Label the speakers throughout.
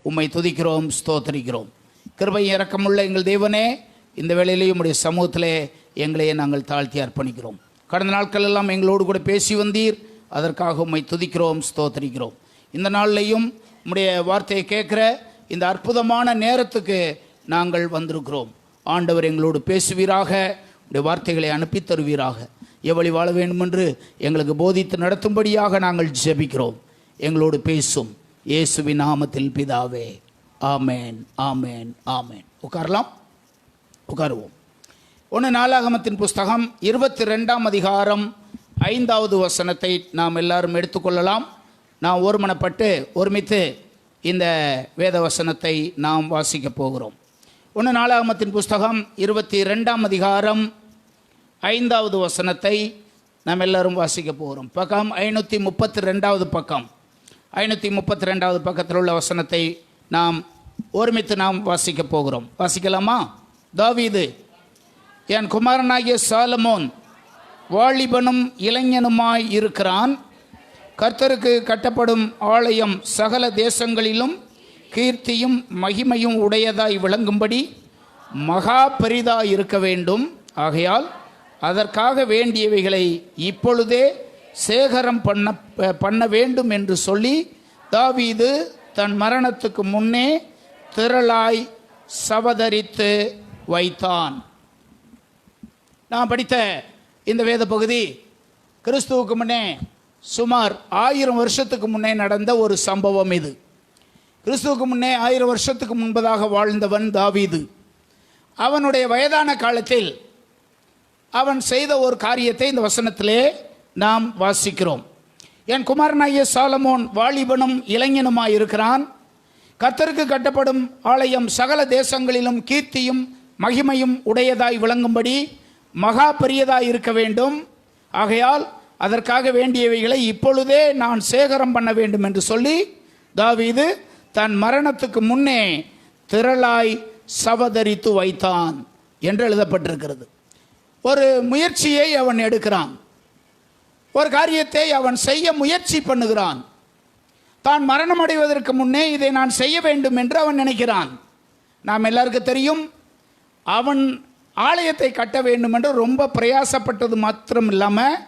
Speaker 1: உம்மை துதிக்கிறோம், ஸ்தோத்தரிக்கிறோம். கிருபை இரக்கமுள்ள எங்கள் தேவனே, இந்த வேளையிலேயும் உம்முடைய சமூகத்திலே எங்களையே நாங்கள் தாழ்த்தி அர்ப்பணிக்கிறோம். கடந்த நாட்கள் எல்லாம் எங்களோடு கூட பேசி வந்தீர், அதற்காக உம்மை துதிக்கிறோம், ஸ்தோத்தரிக்கிறோம். இந்த நாளிலையும் உம்முடைய வார்த்தையை கேட்குற இந்த அற்புதமான நேரத்துக்கு நாங்கள் வந்திருக்கிறோம். ஆண்டவர் எங்களோடு பேசுவீராக, உடைய வார்த்தைகளை அனுப்பி தருவீராக. எவ்வளி வாழ வேண்டுமென்று எங்களுக்கு போதித்து நடத்தும்படியாக நாங்கள் ஜெபிக்கிறோம். எங்களோடு பேசும் இயேசுவின் நாமத்தில் பிதாவே, ஆமேன், ஆமேன், ஆமேன். உட்காரலாம், உட்காருவோம். 1 நாளாகமத்தின் புஸ்தகம் 22ஆம் அதிகாரம் 5வது வசனத்தை நாம் எல்லாரும் எடுத்துக்கொள்ளலாம். நாம் ஒருமனப்பட்டு ஒருமித்து இந்த வேத வசனத்தை நாம் வாசிக்க போகிறோம். 1 நாளாகமத்தின் புஸ்தகம் 22ஆம் அதிகாரம் 5வது வசனத்தை நாம் எல்லாரும் வாசிக்க போகிறோம். பக்கம் 532வது பக்கம். 532வது பக்கத்தில் உள்ள வசனத்தை நாம் ஒருமித்து நாம் வாசிக்க போகிறோம். வாசிக்கலாமா? தாவீது, என் குமாரனாகிய சாலமோன் வாலிபனும் இளைஞனுமாய் இருக்கிறான். கர்த்தருக்கு கட்டப்படும் ஆலயம் சகல தேசங்களிலும் கீர்த்தியும் மகிமையும் உடையதாய் விளங்கும்படி மகா பெரிதாய் இருக்க வேண்டும். ஆகையால் அதற்காக வேண்டியவைகளை இப்பொழுதே சேகரம் பண்ண வேண்டும் என்று சொல்லி தாவீது தன் மரணத்துக்கு முன்னே திரளாய் சபதரித்து வைத்தான். நான் படித்த இந்த வேத பகுதி கிறிஸ்துவுக்கு முன்னே சுமார் 1000 வருஷத்துக்கு முன்னே நடந்த ஒரு சம்பவம். இது கிறிஸ்துவுக்கு முன்னே 1000 வருஷத்துக்கு முன்பதாக வாழ்ந்தவன் தாவீது. அவனுடைய வயதான காலத்தில் அவன் செய்த ஒரு காரியத்தை இந்த வசனத்திலே நாம் வாசிக்கிறோம். என் குமாரனாகிய சாலமோன் வாலிபனும் இளைஞனுமாய் இருக்கிறான். கர்த்தருக்கு கட்டப்படும் ஆலயம் சகல தேசங்களிலும் கீர்த்தியும் மகிமையும் உடையதாய் விளங்கும்படி மகா பெரியதாய் இருக்க வேண்டும். ஆகையால் அதற்காக வேண்டியவைகளை இப்பொழுதே நான் சேகரம் பண்ண வேண்டும் என்று சொல்லி தாவீது தன் மரணத்துக்கு முன்னே திரளாய் சபதரித்து வைத்தான் என்று எழுதப்பட்டிருக்கிறது. ஒரு முயற்சியை அவன் எடுக்கிறான். ஒரு காரியத்தை அவன் செய்ய முயற்சி பண்ணுகிறான். தான் மரணம் அடைவதற்கு முன்னே இதை நான் செய்ய வேண்டும் என்று அவன் நினைக்கிறான். நாம் எல்லாருக்கும் தெரியும், அவன் ஆலயத்தை கட்ட வேண்டும் என்று ரொம்ப பிரயாசப்பட்டது மாத்திரம் இல்லாமல்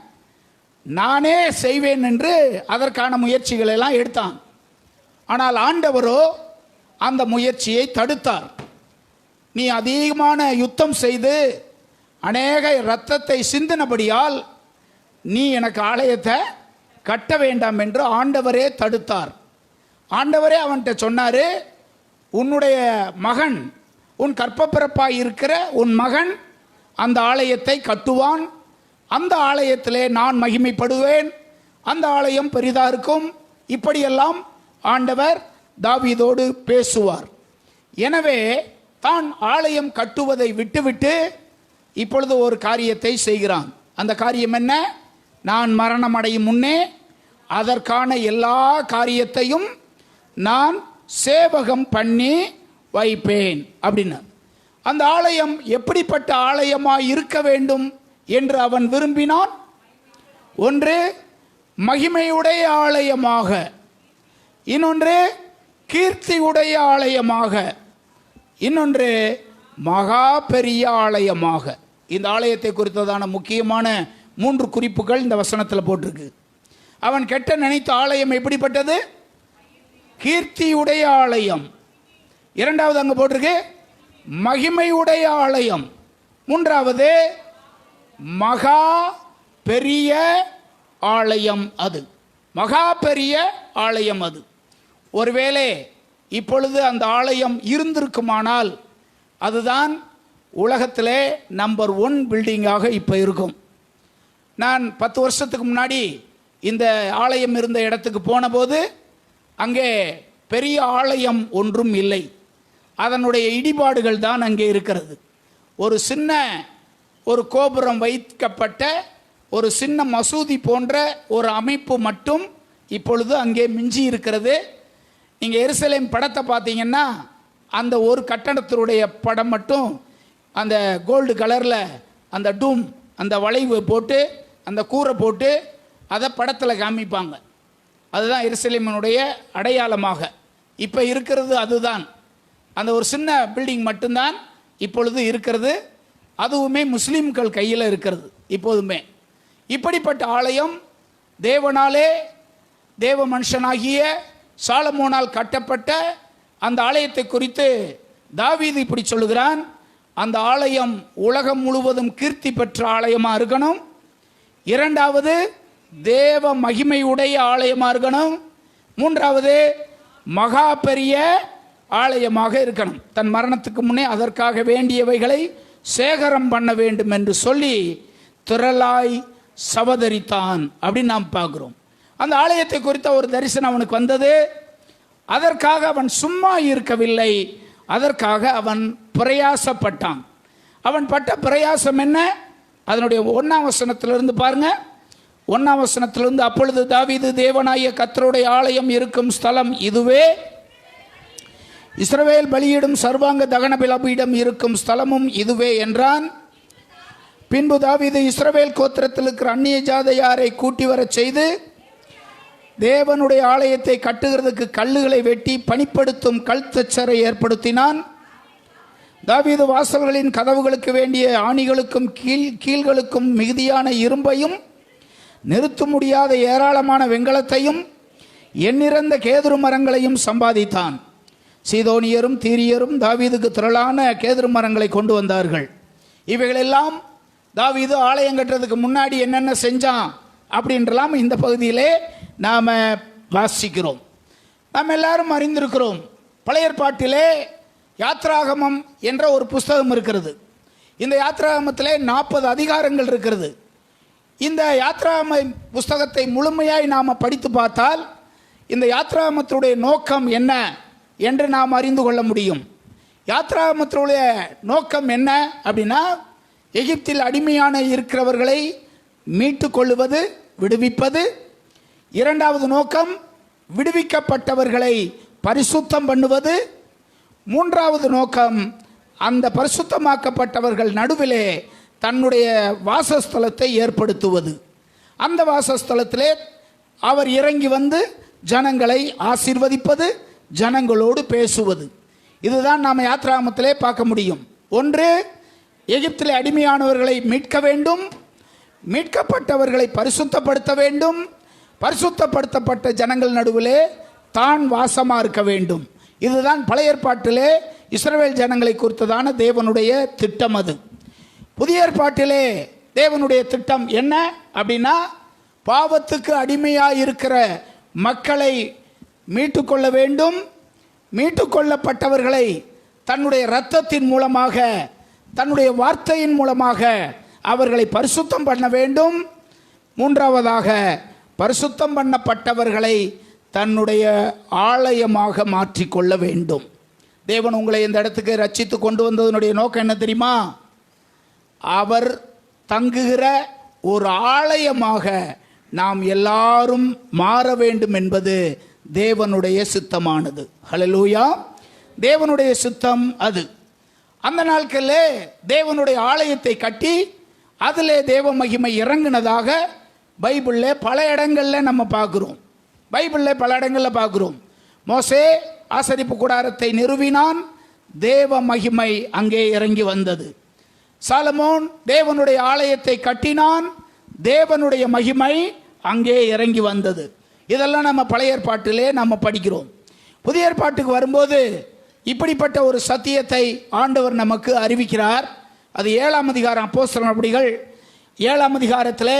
Speaker 1: நானே செய்வேன் என்று அதற்கான முயற்சிகள் எல்லாம் எடுத்தான். ஆனால் ஆண்டவரோ அந்த முயற்சியை தடுத்தார். நீ அதிகமான யுத்தம் செய்து அநேக இரத்தத்தை சிந்தினபடியால் நீ எனக்கு ஆலயத்தை கட்ட வேண்டாம் என்று ஆண்டவரே தடுத்தார். ஆண்டவரே அவன்கிட்ட சொன்னார், உன்னுடைய மகன், உன் கற்பப்பிறப்பாய் இருக்கிற உன் மகன் அந்த ஆலயத்தை கட்டுவான். அந்த ஆலயத்திலே நான் மகிமைப்படுவேன். அந்த ஆலயம் பெரிதாக இருக்கும். இப்படியெல்லாம் ஆண்டவர் தாவீதோடு பேசுவார். எனவே தான் ஆலயம் கட்டுவதை விட்டுவிட்டு இப்பொழுது ஒரு காரியத்தை செய்கிறான். அந்த காரியம் என்ன? நான் மரணம் அடையும் முன்னே அதற்கான எல்லா காரியத்தையும் நான் சேவகம் பண்ணி வைப்பேன் அப்படின்னு. அந்த ஆலயம் எப்படிப்பட்ட ஆலயமாய் இருக்க வேண்டும் என்று அவன் விரும்பினான். ஒன்று மகிமையுடைய ஆலயமாக, இன்னொன்று கீர்த்தியுடைய ஆலயமாக, இன்னொன்று மகா பெரிய ஆலயமாக. இந்த ஆலயத்தை குறித்ததான முக்கியமான 3 குறிப்புகள் இந்த வசனத்தில் போட்டிருக்கு. அவன் கெட்ட நினைத்த ஆலயம் எப்படிப்பட்டது? கீர்த்தியுடைய ஆலயம். 2வது அங்கே போட்டிருக்கு மகிமையுடைய ஆலயம். 3வது மகா பெரிய ஆலயம். அது மகா பெரிய ஆலயம். அது ஒருவேளை இப்பொழுது அந்த ஆலயம் இருந்திருக்குமானால் அதுதான் உலகத்திலே நம்பர் 1 பில்டிங்காக இப்போ இருக்கும். நான் 10 வருஷத்துக்கு முன்னாடி இந்த ஆலயம் இருந்த இடத்துக்கு போன போது அங்கே பெரிய ஆலயம் ஒன்றும் இல்லை. அதனுடைய இடிபாடுகள் தான் அங்கே இருக்கிறது. ஒரு கோபுரம் வைக்கப்பட்ட ஒரு சின்ன மசூதி போன்ற ஒரு அமைப்பு மட்டும் இப்பொழுது அங்கே மிஞ்சி இருக்கிறது. நீங்கள் எருசலேம் படத்தை பார்த்தீங்கன்னா அந்த ஒரு கட்டடத்தினுடைய படம் மட்டும் அந்த கோல்டு கலரில் அந்த டூம், அந்த வளைவு போட்டு அந்த கூரை போட்டு அதை படத்தில் காமிப்பாங்க. அதுதான் எருசலேமினுடைய அடையாளமாக. இப்போ இருக்கிறது அதுதான். அந்த ஒரு சின்ன பில்டிங் மட்டும்தான் இப்பொழுது இருக்கிறது. அதுவுமே முஸ்லீம்கள் கையில் இருக்கிறது இப்போதுமே. இப்படிப்பட்ட ஆலயம் தேவனாலே, தேவ மனுஷனாகிய சாலமோனால் கட்டப்பட்ட அந்த ஆலயத்தை குறித்து தாவீது இப்படி சொல்லுகிறான், அந்த ஆலயம் உலகம் முழுவதும் கீர்த்தி பெற்ற ஆலயமாக இருக்கணும். இரண்டாவது, தேவ மகிமையுடைய ஆலயமாக இருக்கணும். மூன்றாவது, மகா பெரிய ஆலயமாக இருக்கணும். தன் மரணத்துக்கு முன்னே அதற்காக வேண்டியவைகளை சேகரம் பண்ண வேண்டும் என்று சொல்லி திரளாய் சவதரித்தான் அப்படின்னு நாம் பார்க்கிறோம். அந்த ஆலயத்தை குறித்த ஒரு தரிசனம் அவனுக்கு வந்தது. அதற்காக அவன் சும்மா இருக்கவில்லை, அதற்காக அவன் பிரயாசப்பட்டான். அவன் பட்ட பிரயாசம் என்ன? அதனுடைய 1ஆம் வசனத்திலிருந்து பாருங்க. 1ஆம் வசனத்திலிருந்து, அப்பொழுது தாவீது தேவனாகிய கர்த்தருடைய ஆலயம் இருக்கும் ஸ்தலம் இதுவே, இஸ்ரவேல் பலியிடும் சர்வாங்க தகன பலிபீடம் இருக்கும் ஸ்தலமும் இதுவே என்றான். பின்பு தாவீது இஸ்ரவேல் கோத்திரத்தில் இருக்கிற அந்நிய ஜாதியாரை கூட்டி வரச் செய்து தேவனுடைய ஆலயத்தை கட்டுகிறதுக்கு கல்லுகளை வெட்டி பணிப்படுத்தும் கல்தச்சரை ஏற்படுத்தினான். தாவீது வாசல்களின் கதவுகளுக்கு வேண்டிய ஆணிகளுக்கும் கீழ்களுக்கும் மிகுதியான இரும்பையும் நிறுத்த முடியாத ஏராளமான வெண்கலத்தையும் எண்ணிறந்த கேதுரு மரங்களையும் சம்பாதித்தான். சீதோனியரும் தீரியரும் தாவீதுக்கு திரளான கேதுரு மரங்களை கொண்டு வந்தார்கள். இவைகளெல்லாம் தாவீது ஆலயம் கட்டுறதுக்கு முன்னாடி என்னென்ன செஞ்சான் அப்படின்றலாம் இந்த பகுதியிலே நாம் வாசிக்கிறோம். நாம் எல்லாரும் அறிந்திருக்கிறோம், பழைய ஏற்பாட்டிலே யாத்ராகமம் என்ற ஒரு புஸ்தகம் இருக்கிறது. இந்த யாத்ராகமத்திலே 40 அதிகாரங்கள் இருக்கிறது. இந்த யாத்ராகம புஸ்தகத்தை முழுமையாய் நாம் படித்து பார்த்தால் இந்த யாத்ராகமத்துடைய நோக்கம் என்ன என்று நாம் அறிந்து கொள்ள முடியும். யாத்ராகமத்துடைய நோக்கம் என்ன அப்படின்னா, எகிப்தில் அடிமையான இருக்கிறவர்களை மீட்டு கொள்ளுவது, விடுவிப்பது. இரண்டாவது நோக்கம், விடுவிக்கப்பட்டவர்களை பரிசுத்தம் பண்ணுவது. மூன்றாவது நோக்கம், அந்த பரிசுத்தமாக்கப்பட்டவர்கள் நடுவிலே தன்னுடைய வாசஸ்தலத்தை ஏற்படுத்துவது. அந்த வாசஸ்தலத்திலே அவர் இறங்கி வந்து ஜனங்களை ஆசீர்வதிப்பது, ஜனங்களோடு பேசுவது. இதுதான் நாம் யாத்ராகமத்திலே பார்க்க முடியும். ஒன்று, எகிப்திலே அடிமையானவர்களை மீட்க வேண்டும், மீட்கப்பட்டவர்களை பரிசுத்தப்படுத்த வேண்டும், பரிசுத்தப்படுத்தப்பட்ட ஜனங்கள் நடுவிலே தான் வாசமாக இருக்க வேண்டும். இதுதான் பழைய ஏற்பாட்டிலே இஸ்ரவேல் ஜனங்களை குறித்ததான தேவனுடைய திட்டம். அது புதிய ஏற்பாட்டிலே தேவனுடைய திட்டம் என்ன அப்படின்னா, பாவத்துக்கு அடிமையாக இருக்கிற மக்களை மீட்டுக்கொள்ள வேண்டும், மீட்டுக்கொள்ளப்பட்டவர்களை தன்னுடைய இரத்தத்தின் மூலமாக, தன்னுடைய வார்த்தையின் மூலமாக அவர்களை பரிசுத்தம் பண்ண வேண்டும். மூன்றாவதாக, பரிசுத்தம் பண்ணப்பட்டவர்களை தன்னுடைய ஆலயமாக மாற்றிக்கொள்ள வேண்டும். தேவன் உங்களை இந்த இடத்துக்கு ரட்சித்து கொண்டு வந்ததனுடைய நோக்கம் என்ன தெரியுமா? அவர் தங்குகிற ஒரு ஆலயமாக நாம் எல்லாரும் மாற வேண்டும் என்பது தேவனுடைய சித்தமானது. ஹல்லேலூயா! தேவனுடைய சித்தம் அது. அந்த நாட்களிலே தேவனுடைய ஆலயத்தை கட்டி அதிலே தேவ மகிமை இறங்கினதாக பைபிளில் பல இடங்களில் நம்ம பார்க்குறோம். பைபிளில் பல இடங்களில் பார்க்குறோம். மோசே ஆசரிப்பு கூடாரத்தை நிறுவினான், தேவ மகிமை அங்கே இறங்கி வந்தது. சாலமோன் தேவனுடைய ஆலயத்தை கட்டினான், தேவனுடைய மகிமை அங்கே இறங்கி வந்தது. இதெல்லாம் நம்ம பழைய ஏற்பாட்டிலே நம்ம படிக்கிறோம். புதிய ஏற்பாட்டுக்கு வரும்போது இப்படிப்பட்ட ஒரு சத்தியத்தை ஆண்டவர் நமக்கு அறிவிக்கிறார். அது 7ஆம் அதிகாரம், அப்போஸ்தலர் நடபடிகள் 7ஆம் அதிகாரத்திலே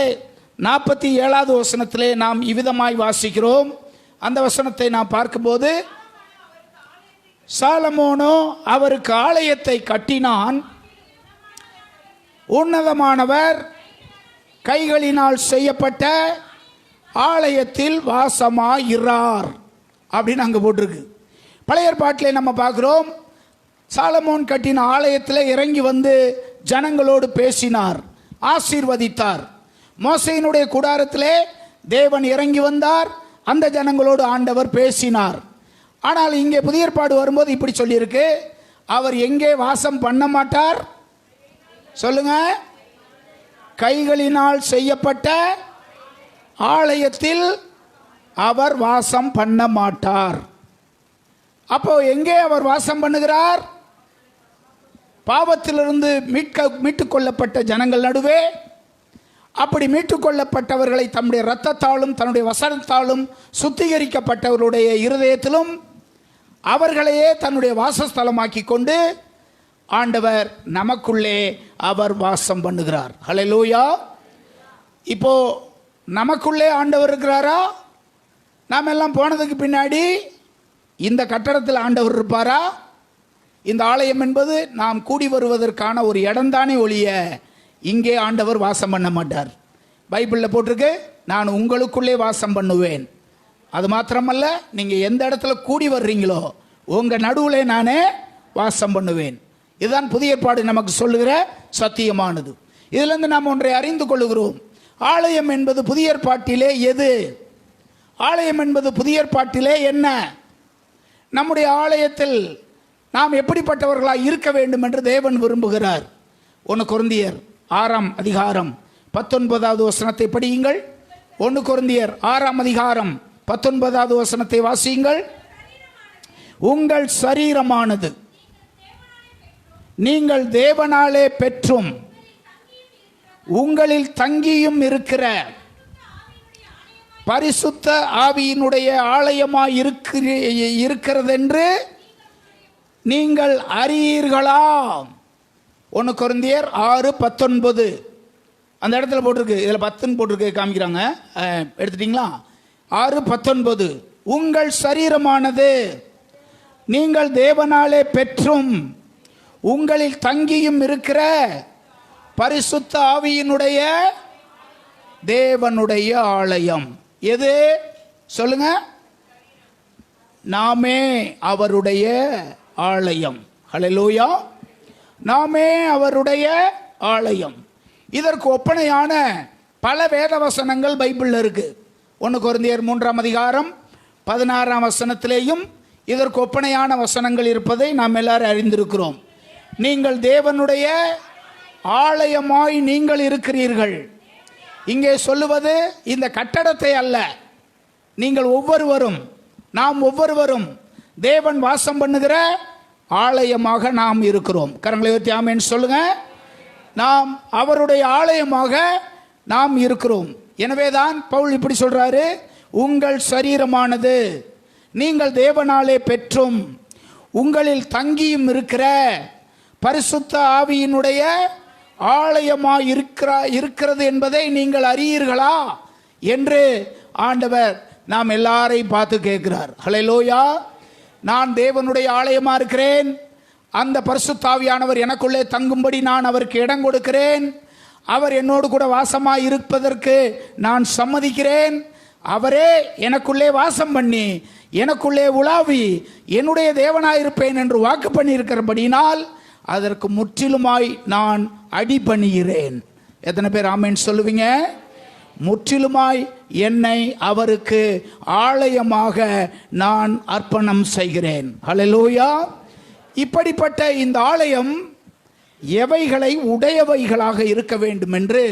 Speaker 1: 47வது வசனத்திலே நாம் இவ்விதமாய் வாசிக்கிறோம். அந்த வசனத்தை நாம் பார்க்கும்போது, சாலமோனோ அவருக்கு ஆலயத்தை கட்டினான், உன்னதமானவர் கைகளினால் செய்யப்பட்ட ஆலயத்தில் வாசமாயிறார் அப்படின்னு அங்கே போட்டிருக்கு. பழைய ஏற்பாட்டிலே நம்ம பார்க்குறோம், சாலமோன் கட்டின ஆலயத்தில் இறங்கி வந்து ஜனங்களோடு பேசினார், ஆசீர்வதித்தார். மோசேயினுடைய கூடாரத்திலே தேவன் இறங்கி வந்தார், அந்த ஜனங்களோடு ஆண்டவர் பேசினார். ஆனால் இங்கே புதிய ஏற்பாடு வரும்போது இப்படி சொல்லியிருக்கு, அவர் எங்கே வாசம் பண்ண மாட்டார் சொல்லுங்க? கைகளினால் செய்யப்பட்ட ஆலயத்தில் அவர் வாசம் பண்ண மாட்டார். அப்போ எங்கே அவர் வாசம் பண்ணுகிறார்? பாவத்திலிருந்து மீட்டுக் கொள்ளப்பட்ட ஜனங்கள் நடுவே. அப்படி மீட்டுக் கொள்ளப்பட்டவர்களை தம்முடைய இரத்தத்தாலும் தன்னுடைய வசனத்தாலும் சுத்திகரிக்கப்பட்டவர்களுடைய இருதயத்திலும் அவர்களையே தன்னுடைய வாசஸ்தலமாக்கி கொண்டு ஆண்டவர் நமக்குள்ளே அவர் வாசம் பண்ணுகிறார். ஹல்லேலூயா. இப்போ நமக்குள்ளே ஆண்டவர் இருக்கிறாரா? நாம் எல்லாம் போனதுக்கு பின்னாடி இந்த கட்டடத்தில் ஆண்டவர் இருப்பாரா? இந்த ஆலயம் என்பது நாம் கூடி வருவதற்கான ஒரு இடம்தானே ஒழிய இங்கே ஆண்டவர் வாசம் பண்ண மாட்டார். பைபிளில் போட்டிருக்கு, நான் உங்களுக்குள்ளே வாசம் பண்ணுவேன். அது மாத்திரமல்ல, நீங்கள் எந்த இடத்துல கூடி வர்றீங்களோ உங்கள் நடுவில் நானே வாசம் பண்ணுவேன். இதுதான் புதிய ஏற்பாடு நமக்கு சொல்லுகிற சத்தியமானது. இதிலிருந்து நாம் ஒன்றை அறிந்து கொள்ளுகிறோம். ஆலயம் என்பது புதிய ஏற்பாட்டிலே எது? ஆலயம் என்பது புதிய ஏற்பாட்டிலே என்ன? நம்முடைய ஆலயத்தில் நாம் எப்படிப்பட்டவர்களாக இருக்க வேண்டும் என்று தேவன் விரும்புகிறார். 1 கொரிந்தியர் 6ஆம் அதிகாரம் 19வது வசனத்தை படியுங்கள். 1 கொரிந்தியர் 6ஆம் அதிகாரம் 19வது வசனத்தை வாசியுங்கள். உங்கள் சரீரமானது நீங்கள் தேவனாலே பெற்றும் உங்களில் தங்கியும் இருக்கிற பரிசுத்த ஆவியினுடைய ஆலயமாய் இருக்கிறதென்று நீங்கள் அறியீர்களா? 1 கொரிந்தியர் 6:19 அந்த இடத்துல போட்டிருக்கு. இதில் 10 போட்டிருக்கு, காமிக்கிறாங்க, எடுத்துட்டீங்களா? 6:19 உங்கள் சரீரமானது நீங்கள் தேவனாலே பெற்றும் உங்களில் தங்கியும் இருக்கிற பரிசுத்த ஆவியினுடைய தேவனுடைய ஆலயம். எது சொல்லுங்க? நாமே அவருடைய ஆலயம். ஹல்லேலூயா. நாமே அவருடைய ஆலயம். இதற்கு ஒப்பனையான பல வேத வசனங்கள் பைபிளில் இருக்கு. 1 கொரிந்தியர் 3ஆம் அதிகாரம் 16ஆம் வசனத்திலேயும் இதற்கு ஒப்பனையான வசனங்கள் இருப்பதை நாம் எல்லாரும் அறிந்திருக்கிறோம். நீங்கள் தேவனுடைய ஆலயமாய் நீங்கள் இருக்கிறீர்கள். இங்கே சொல்லுவது இந்த கட்டடத்தை அல்ல, நீங்கள் ஒவ்வொருவரும், நாம் ஒவ்வொருவரும் தேவன் வாசம் பண்ணுகிற ஆலயமாக நாம் இருக்கிறோம். கரங்களை உயர்த்தி ஆமென் சொல்லுங்க. நாம் அவருடைய ஆலயமாக நாம் இருக்கிறோம். எனவேதான் பவுல் இப்படி சொல்றாரு, உங்கள் சரீரமானது நீங்கள் தேவனாலே பெற்றும் உங்களில் தங்கியும் இருக்கிற பரிசுத்த ஆவியினுடைய ஆலயமாய் இருக்கிறது என்பதை நீங்கள் அறியீர்களா என்று ஆண்டவர் நாம் எல்லாரையும் பார்த்து கேட்கிறார். ஹல்லேலூயா. நான் தேவனுடைய ஆலயமா இருக்கிறேன். அந்த பரிசுத்த ஆவியானவர் எனக்குள்ளே தங்கும்படி நான் அவருக்கு இடம் கொடுக்கிறேன். அவர் என்னோடு கூட வாசமாய் இருப்பதற்கு நான் சம்மதிக்கிறேன். அவரே எனக்குள்ளே வாசம் பண்ணி எனக்குள்ளே உலாவி என்னுடைய தேவனாயிருப்பேன் என்று வாக்கு பண்ணி இருக்கிறபடினால் அதற்கு முற்றிலுமாய் நான் அடிபணிகிறேன். எத்தனை பேர் ஆமென் சொல்லுவீங்க? முற்றிலுமாய் என்னை அவருக்கு ஆலயமாக நான் அர்ப்பணம் செய்கிறேன். ஹல்லேலூயா. இப்படிப்பட்ட இந்த ஆலயம் எவைகளை உடையவைகளாக இருக்க வேண்டும் என்று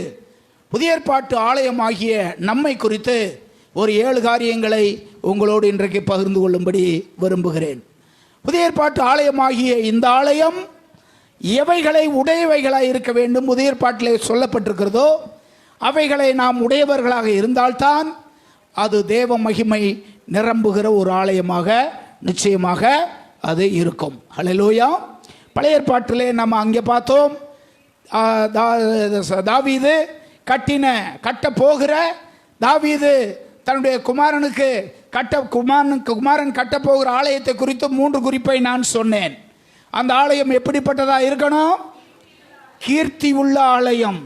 Speaker 1: புதிய ஏற்பாட்டு ஆலயமாகிய நம்மை குறித்து ஒரு 7 காரியங்களை உங்களோடு இன்றைக்கு பகிர்ந்து கொள்ளும்படி விரும்புகிறேன். புதிய ஏற்பாட்டு ஆலயமாகிய இந்த ஆலயம் எவைகளை உடையவைகளாக இருக்க வேண்டும் புதிய ஏற்பாட்டிலே சொல்லப்பட்டிருக்கிறதோ அவைகளை நாம் உடையவர்களாக இருந்தால்தான் அது தேவ மகிமை நிரம்புகிற ஒரு ஆலயமாக நிச்சயமாக அது இருக்கும். ஹல்லேலூயா. பழைய ஏற்பாட்டிலே நம்ம அங்கே பார்த்தோம், தாவீது கட்ட போகிற தாவீது தன்னுடைய குமாரனுக்கு குமாரன் கட்ட போகிற ஆலயத்தை குறித்து 3 குறிப்பை நான் சொன்னேன். அந்த ஆலயம் எப்படிப்பட்டதா இருக்கணும்? கீர்த்தி உள்ள ஆலயம்,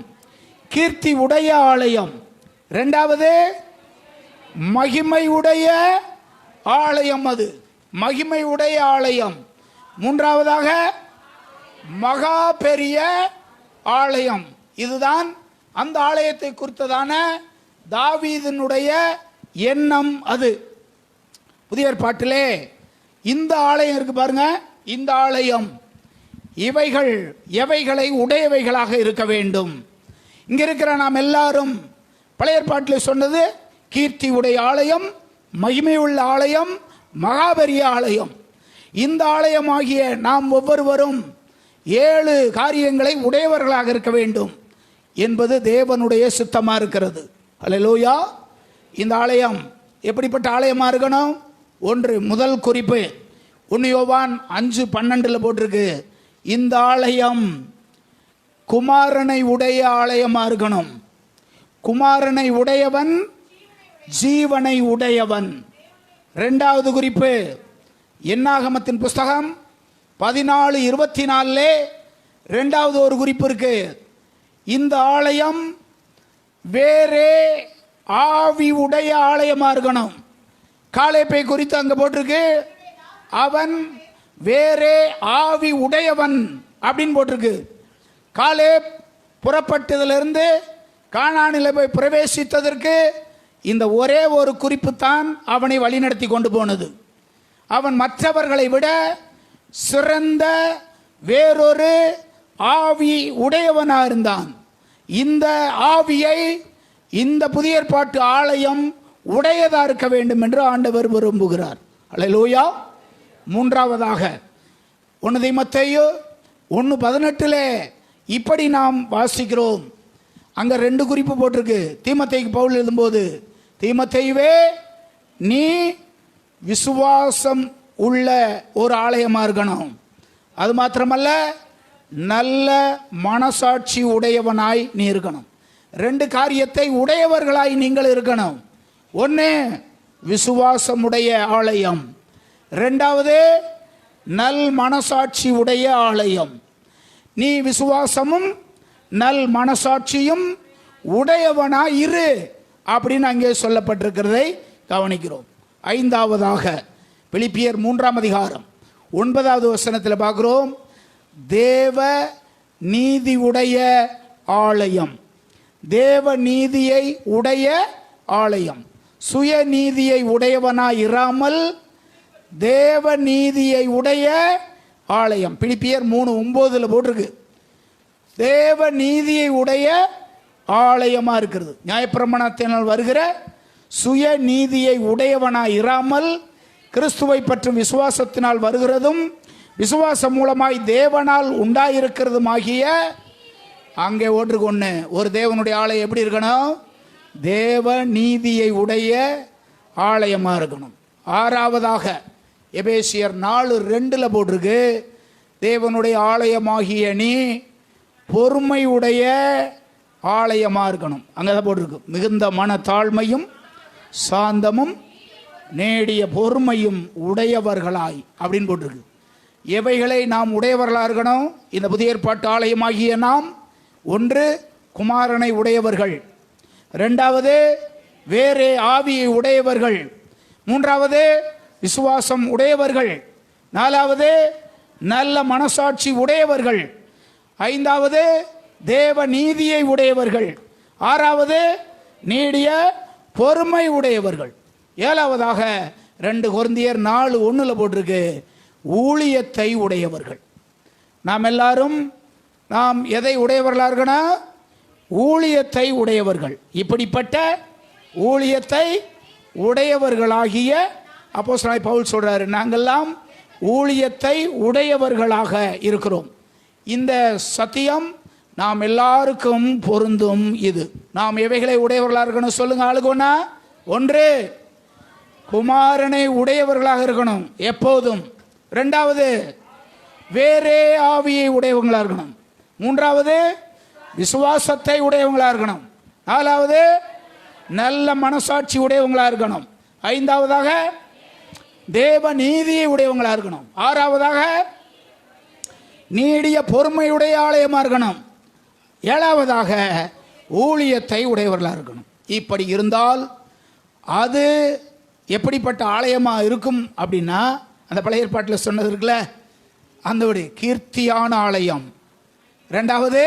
Speaker 1: கீர்த்தி உடைய ஆலயம். 2வது மகிமை உடைய ஆலயம், அது மகிமை உடைய ஆலயம். 3வதாக மகா பெரிய ஆலயம். இதுதான் அந்த ஆலயத்தை குறித்ததான தாவீதினுடைய எண்ணம். அது புதிய ஏற்பாட்டிலே இந்த ஆலயம் இருக்கு பாருங்க. இந்த ஆலயம் இவைகள் எவைகளை உடையவைகளாக இருக்க வேண்டும். இங்க இருக்கிற நாம் எல்லாரும் பழைய ஏற்பாட்டில் சொன்னது கீர்த்தி உடைய ஆலயம், மகிமை உள்ள ஆலயம், மகாபெரிய ஆலயம். இந்த ஆலயமாகிய நாம் ஒவ்வொருவரும் 7 காரியங்களை உடையவர்களாக இருக்க வேண்டும் என்பது தேவனுடைய சித்தமா இருக்கிறது. அல்லேலூயா. இந்த ஆலயம் எப்படிப்பட்ட ஆலயமா இருக்கணும்? முதல் குறிப்பு 1 யோவான் 5:12 போட்டிருக்கு, இந்த ஆலயம் குமாரனை உடைய ஆலயமா இருக்கணும். குமாரனை உடையவன் ஜீவனை உடையவன். 2வது குறிப்பு என்னாகமத்தின் புஸ்தகம் 14:24 2வது ஒரு குறிப்பு இருக்கு, இந்த ஆலயம் வேறே ஆவி உடைய ஆலயமா இருக்கணும். காலேப்பை குறித்து அங்க போட்டிருக்கு, அவன் வேறே ஆவி உடையவன் அப்படின்னு போட்டிருக்கு. காலேப் புறப்பட்டதிலிருந்து கானானில் போய் பிரவேசித்ததற்கு இந்த ஒரே ஒரு குறிப்பு தான் அவனை வழிநடத்தி கொண்டு போனது. அவன் மற்றவர்களை விட சிறந்த வேறொரு ஆவி உடையவனா இருந்தான். இந்த ஆவியை இந்த புதிய ஏற்பாட்டு ஆலயம் உடையதா இருக்க வேண்டும் என்று ஆண்டவர் விரும்புகிறார். அல்லேலூயா. 3வதாக 1 தீமோத்தேயு 1:18 இப்படி நாம் வாசிக்கிறோம். அங்க 2 குறிப்பு போட்டிருக்கு. தீமோத்தேயுக்கு பவுல் எழுதும்போது, தீமோத்தேயுவே நீ விசுவாசம் உள்ள ஒரு ஆலயமா இருக்கணும், அது மாத்திரமல்ல நல்ல மனசாட்சி உடையவனாய் நீ இருக்கணும். 2 காரியத்தை உடையவர்களாய் நீங்கள் இருக்கணும். 1 விசுவாசம் உடைய ஆலயம், 2வது நல் மனசாட்சி உடைய ஆலயம். நீ விசுவாசமும் நல் மனசாட்சியும் உடையவனாய் இரு அப்படின்னு அங்கே சொல்லப்பட்டிருக்கிறதை கவனிக்கிறோம். 5வதாக பிலிப்பியர் 3:9 வசனத்தில் பார்க்கிறோம், தேவ நீதி உடைய ஆலயம். தேவ நீதியை உடைய ஆலயம். சுய நீதியை உடையவனாய் இராமல் தேவ நீதியை உடைய ஆலயம். பிலிப்பியர் 3:9 போட்டிருக்கு, தேவ நீதியை உடைய ஆலயமா இருக்கிறது. நியாயப்பிரமாணத்தினால் வருகிற சுய நீதியை உடையவனாய் இராமல் கிறிஸ்துவை பற்றும் விசுவாசத்தினால் வருகிறதும் விசுவாசம் மூலமாய் தேவனால் உண்டாயிருக்கிறதுமாகிய அங்கே ஒன்று ஒரு தேவனுடைய ஆலயம் எப்படி இருக்கணும்? தேவ நீதியை உடைய ஆலயமா இருக்கணும். 6வதாக எபேசியர் 4:2 போட்டிருக்கு, தேவனுடைய ஆலயமாகிய நீ பொறுமை உடைய ஆலயமா இருக்கணும். அங்கதான் போட்டிருக்கு, மிகுந்த மன தாழ்மையும் சாந்தமும் நேடிய பொறுமையும் உடையவர்களாய் அப்படின்னு போட்டிருக்கு. எவைகளை நாம் உடையவர்களாக இருக்கணும்? இந்த புதிய ஏற்பாட்டு ஆலயமாகிய நாம் 1 குமாரனை உடையவர்கள், 2வது வேறே ஆவியை உடையவர்கள், 3வது விசுவாசம் உடையவர்கள், 4வது நல்ல மனசாட்சி உடையவர்கள், 5வது தேவ நீதியை உடையவர்கள், 6வது நீடிய பொறுமை உடையவர்கள், 7வதாக 2 கொரிந்தியர் 4:1 போட்டிருக்கு, ஊழியத்தை உடையவர்கள். நாம் எல்லாரும் நாம் எதை உடையவர்களாக இருக்கணும்? ஊழியத்தை உடையவர்கள். இப்படிப்பட்ட ஊழியத்தை உடையவர்களாகிய அப்போஸ்தலனாகிய பவுல் சொல்றாரு, நாங்கெல்லாம் ஊழியத்தை உடையவர்களாக இருக்கிறோம். இந்த சத்தியம் நாம் எல்லாருக்கும் பொருந்தும். இது நாம் எவைகளை உடையவர்களாக இருக்கணும் சொல்லுங்க ஆளுகோனா? 1 குமாரனை உடையவர்களாக இருக்கணும் எப்போதும், 2வது வேறே ஆவியை உடையவங்களா இருக்கணும், 3வது விசுவாசத்தை உடையவங்களா இருக்கணும், 4வது நல்ல மனசாட்சி உடையவங்களா இருக்கணும், 5வதாக தேவ நீதியை உடையவங்களா இருக்கணும், 6வதாக நீடிய பொறுமையுடைய ஆலயமா இருக்கணும், 7வதாக ஊழியத்தை உடையவர்களா இருக்கணும். இப்படி இருந்தால் அது எப்படிப்பட்ட ஆலயமா இருக்கும் அப்படின்னா, அந்த பழைய ஏற்பாட்டில் சொன்னது இருக்குல்ல, அந்த கீர்த்தியான ஆலயம், 2வது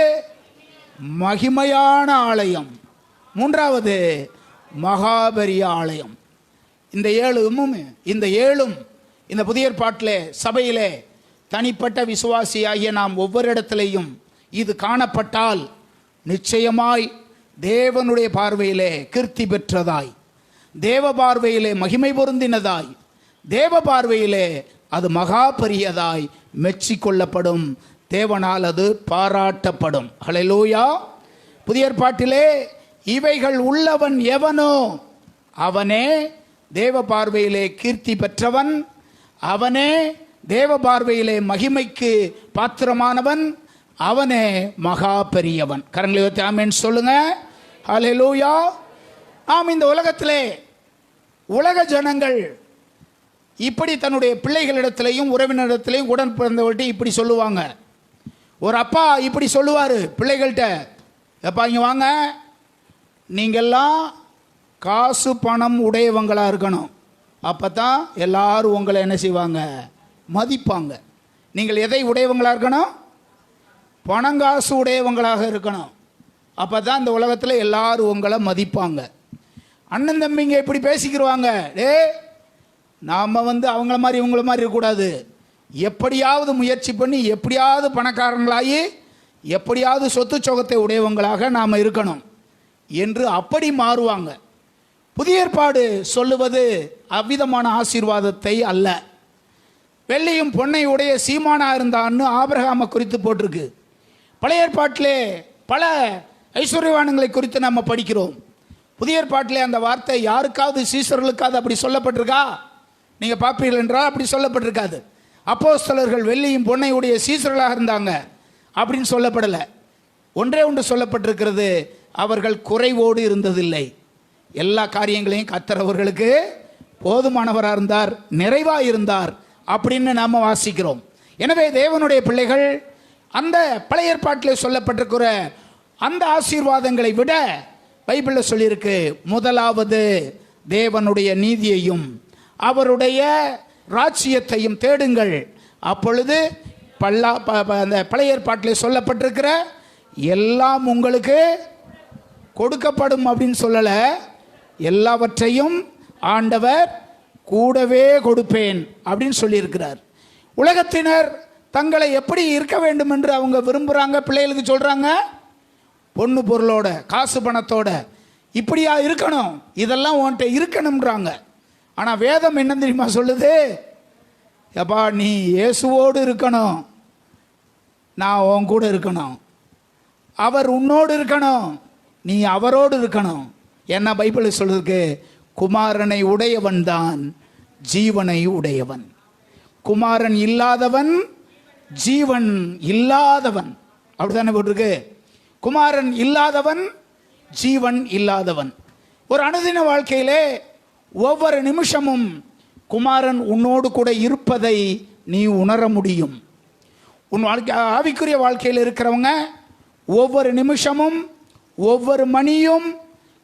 Speaker 1: மகிமையான ஆலயம், 3வது மகாபரிய ஆலயம். இந்த 7ம் இந்த புதிய ஏற்பாட்டிலே சபையிலே தனிப்பட்ட விசுவாசியாகிய நாம் ஒவ்வொரு இடத்திலையும் இது காணப்பட்டால் நிச்சயமாய் தேவனுடைய பார்வையிலே கீர்த்தி பெற்றதாய், தேவ பார்வையிலே மகிமை பொருந்தினதாய், தேவ பார்வையிலே அது மகா பெரியதாய் மெச்சிக்கொள்ளப்படும், தேவனால் அது பாராட்டப்படும். ஹல்லேலூயா. புதிய ஏற்பாட்டிலே இவைகள் உள்ளவன் எவனோ அவனே தேவ பார்வையிலே கீர்த்தி பெற்றவன், அவனே தேவ பார்வையிலே மகிமைக்கு பாத்திரமானவன், அவனே மகா பெரியவன். கரங்களை வைத்து ஆமென் சொல்லுங்க. ஹல்லேலூயா. நாம் இந்த உலகத்திலே உலக ஜனங்கள் இப்படி தன்னுடைய பிள்ளைகளிடத்திலையும் உறவினரிடத்திலையும் உடன் பிறந்தவர்கிட்ட இப்படி சொல்லுவாங்க. ஒரு அப்பா இப்படி சொல்லுவார் பிள்ளைகள்கிட்ட, எப்பா இங்கே வாங்க, நீங்கள்லாம் காசு பணம் உடையவங்களாக இருக்கணும், அப்போ தான் எல்லாரும் உங்களை என்ன செய்வாங்க, மதிப்பாங்க. நீங்கள் எதை உடையவங்களாக இருக்கணும்? பணங்காசு உடையவங்களாக இருக்கணும், அப்போ தான் இந்த உலகத்தில் எல்லாரும் உங்களை மதிப்பாங்க. அண்ணன் தம்பிங்க இப்படி பேசிக்கிடுவாங்க, நாம் அவங்கள மாதிரி இவங்கள மாதிரி இருக்கக்கூடாது, எப்படியாவது முயற்சி பண்ணி எப்படியாவது பணக்காரங்களாகி எப்படியாவது சொத்து சொகத்தை உடையவங்களாக நாம் இருக்கணும் என்று அப்படி மாறுவாங்க. புதிய ஏற்பாடு சொல்லுவது அவ்விதமான ஆசீர்வாதத்தை அல்ல. வெள்ளியும் பொன்னை உடைய சீமானா இருந்தான்னு ஆபிரகாமை குறித்து போட்டிருக்கு. பழைய ஏற்பாட்டிலே பல ஐஸ்வர்யவான்களை குறித்து நம்ம படிக்கிறோம். புதிய ஏற்பாட்டிலே அந்த வார்த்தை யாருக்காவது சீசர்களுக்காவது அப்படி சொல்லப்பட்டிருக்கா? நீங்கள் பார்ப்பீர்கள் என்றால் அப்படி சொல்லப்பட்டிருக்காது. அப்போஸ்தலர்கள் வெள்ளியும் பொன்னை உடைய சீசர்களாக இருந்தாங்க அப்படின்னு சொல்லப்படலை. ஒன்றே ஒன்று சொல்லப்பட்டிருக்கிறது, அவர்கள் குறைவோடு இருந்ததில்லை. எல்லா காரியங்களையும் கர்த்தர் அவர்களுக்கு போதுமானவராக இருந்தார், நிறைவாக இருந்தார் அப்படின்னு நாம் வாசிக்கிறோம். எனவே தேவனுடைய பிள்ளைகள் அந்த பழைய ஏற்பாட்டில் சொல்லப்பட்டிருக்கிற அந்த ஆசீர்வாதங்களை விட பைபிளில் சொல்லியிருக்கு, முதலாவது தேவனுடைய நீதியையும் அவருடைய ராஜ்யத்தையும் தேடுங்கள், அப்பொழுது அந்த பழைய ஏற்பாட்டில் சொல்லப்பட்டிருக்கிற எல்லாம் உங்களுக்கு கொடுக்கப்படும் அப்படின்னு சொல்லலை, எல்லாவற்றையும் ஆண்டவர் கூடவே கொடுப்பேன் அப்படின்னு சொல்லியிருக்கிறார். உலகத்தினர் தங்களை எப்படி இருக்க வேண்டும் என்று அவங்க விரும்புகிறாங்க, பிள்ளைகளுக்கு சொல்கிறாங்க, பொண்ணு பொருளோட காசு பணத்தோட இப்படியா இருக்கணும், இதெல்லாம் உன்கிட்ட இருக்கணும்ன்றாங்க. ஆனால் வேதம் என்ன தெரியுமா சொல்லுது? எப்பா நீ இயேசுவோடு இருக்கணும், நான் உன் கூட இருக்கணும், அவர் உன்னோடு இருக்கணும், நீ அவரோடு இருக்கணும். என்ன பைபிள் சொல்லுது? குமாரனை உடையவன் தான் ஜீவனை உடையவன், குமாரன் இல்லாதவன் ஜீவன் இல்லாதவன். அப்படித்தானே போட்டிருக்கு? குமாரன் இல்லாதவன் ஜீவன் இல்லாதவன். ஒரு அனுதின வாழ்க்கையிலே ஒவ்வொரு நிமிஷமும் குமாரன் உன்னோடு கூட இருப்பதை நீ உணர முடியும். உன் வாழ்க்கை ஆவிக்குரிய வாழ்க்கையில் இருக்கிறவங்க ஒவ்வொரு நிமிஷமும் ஒவ்வொரு மணியும்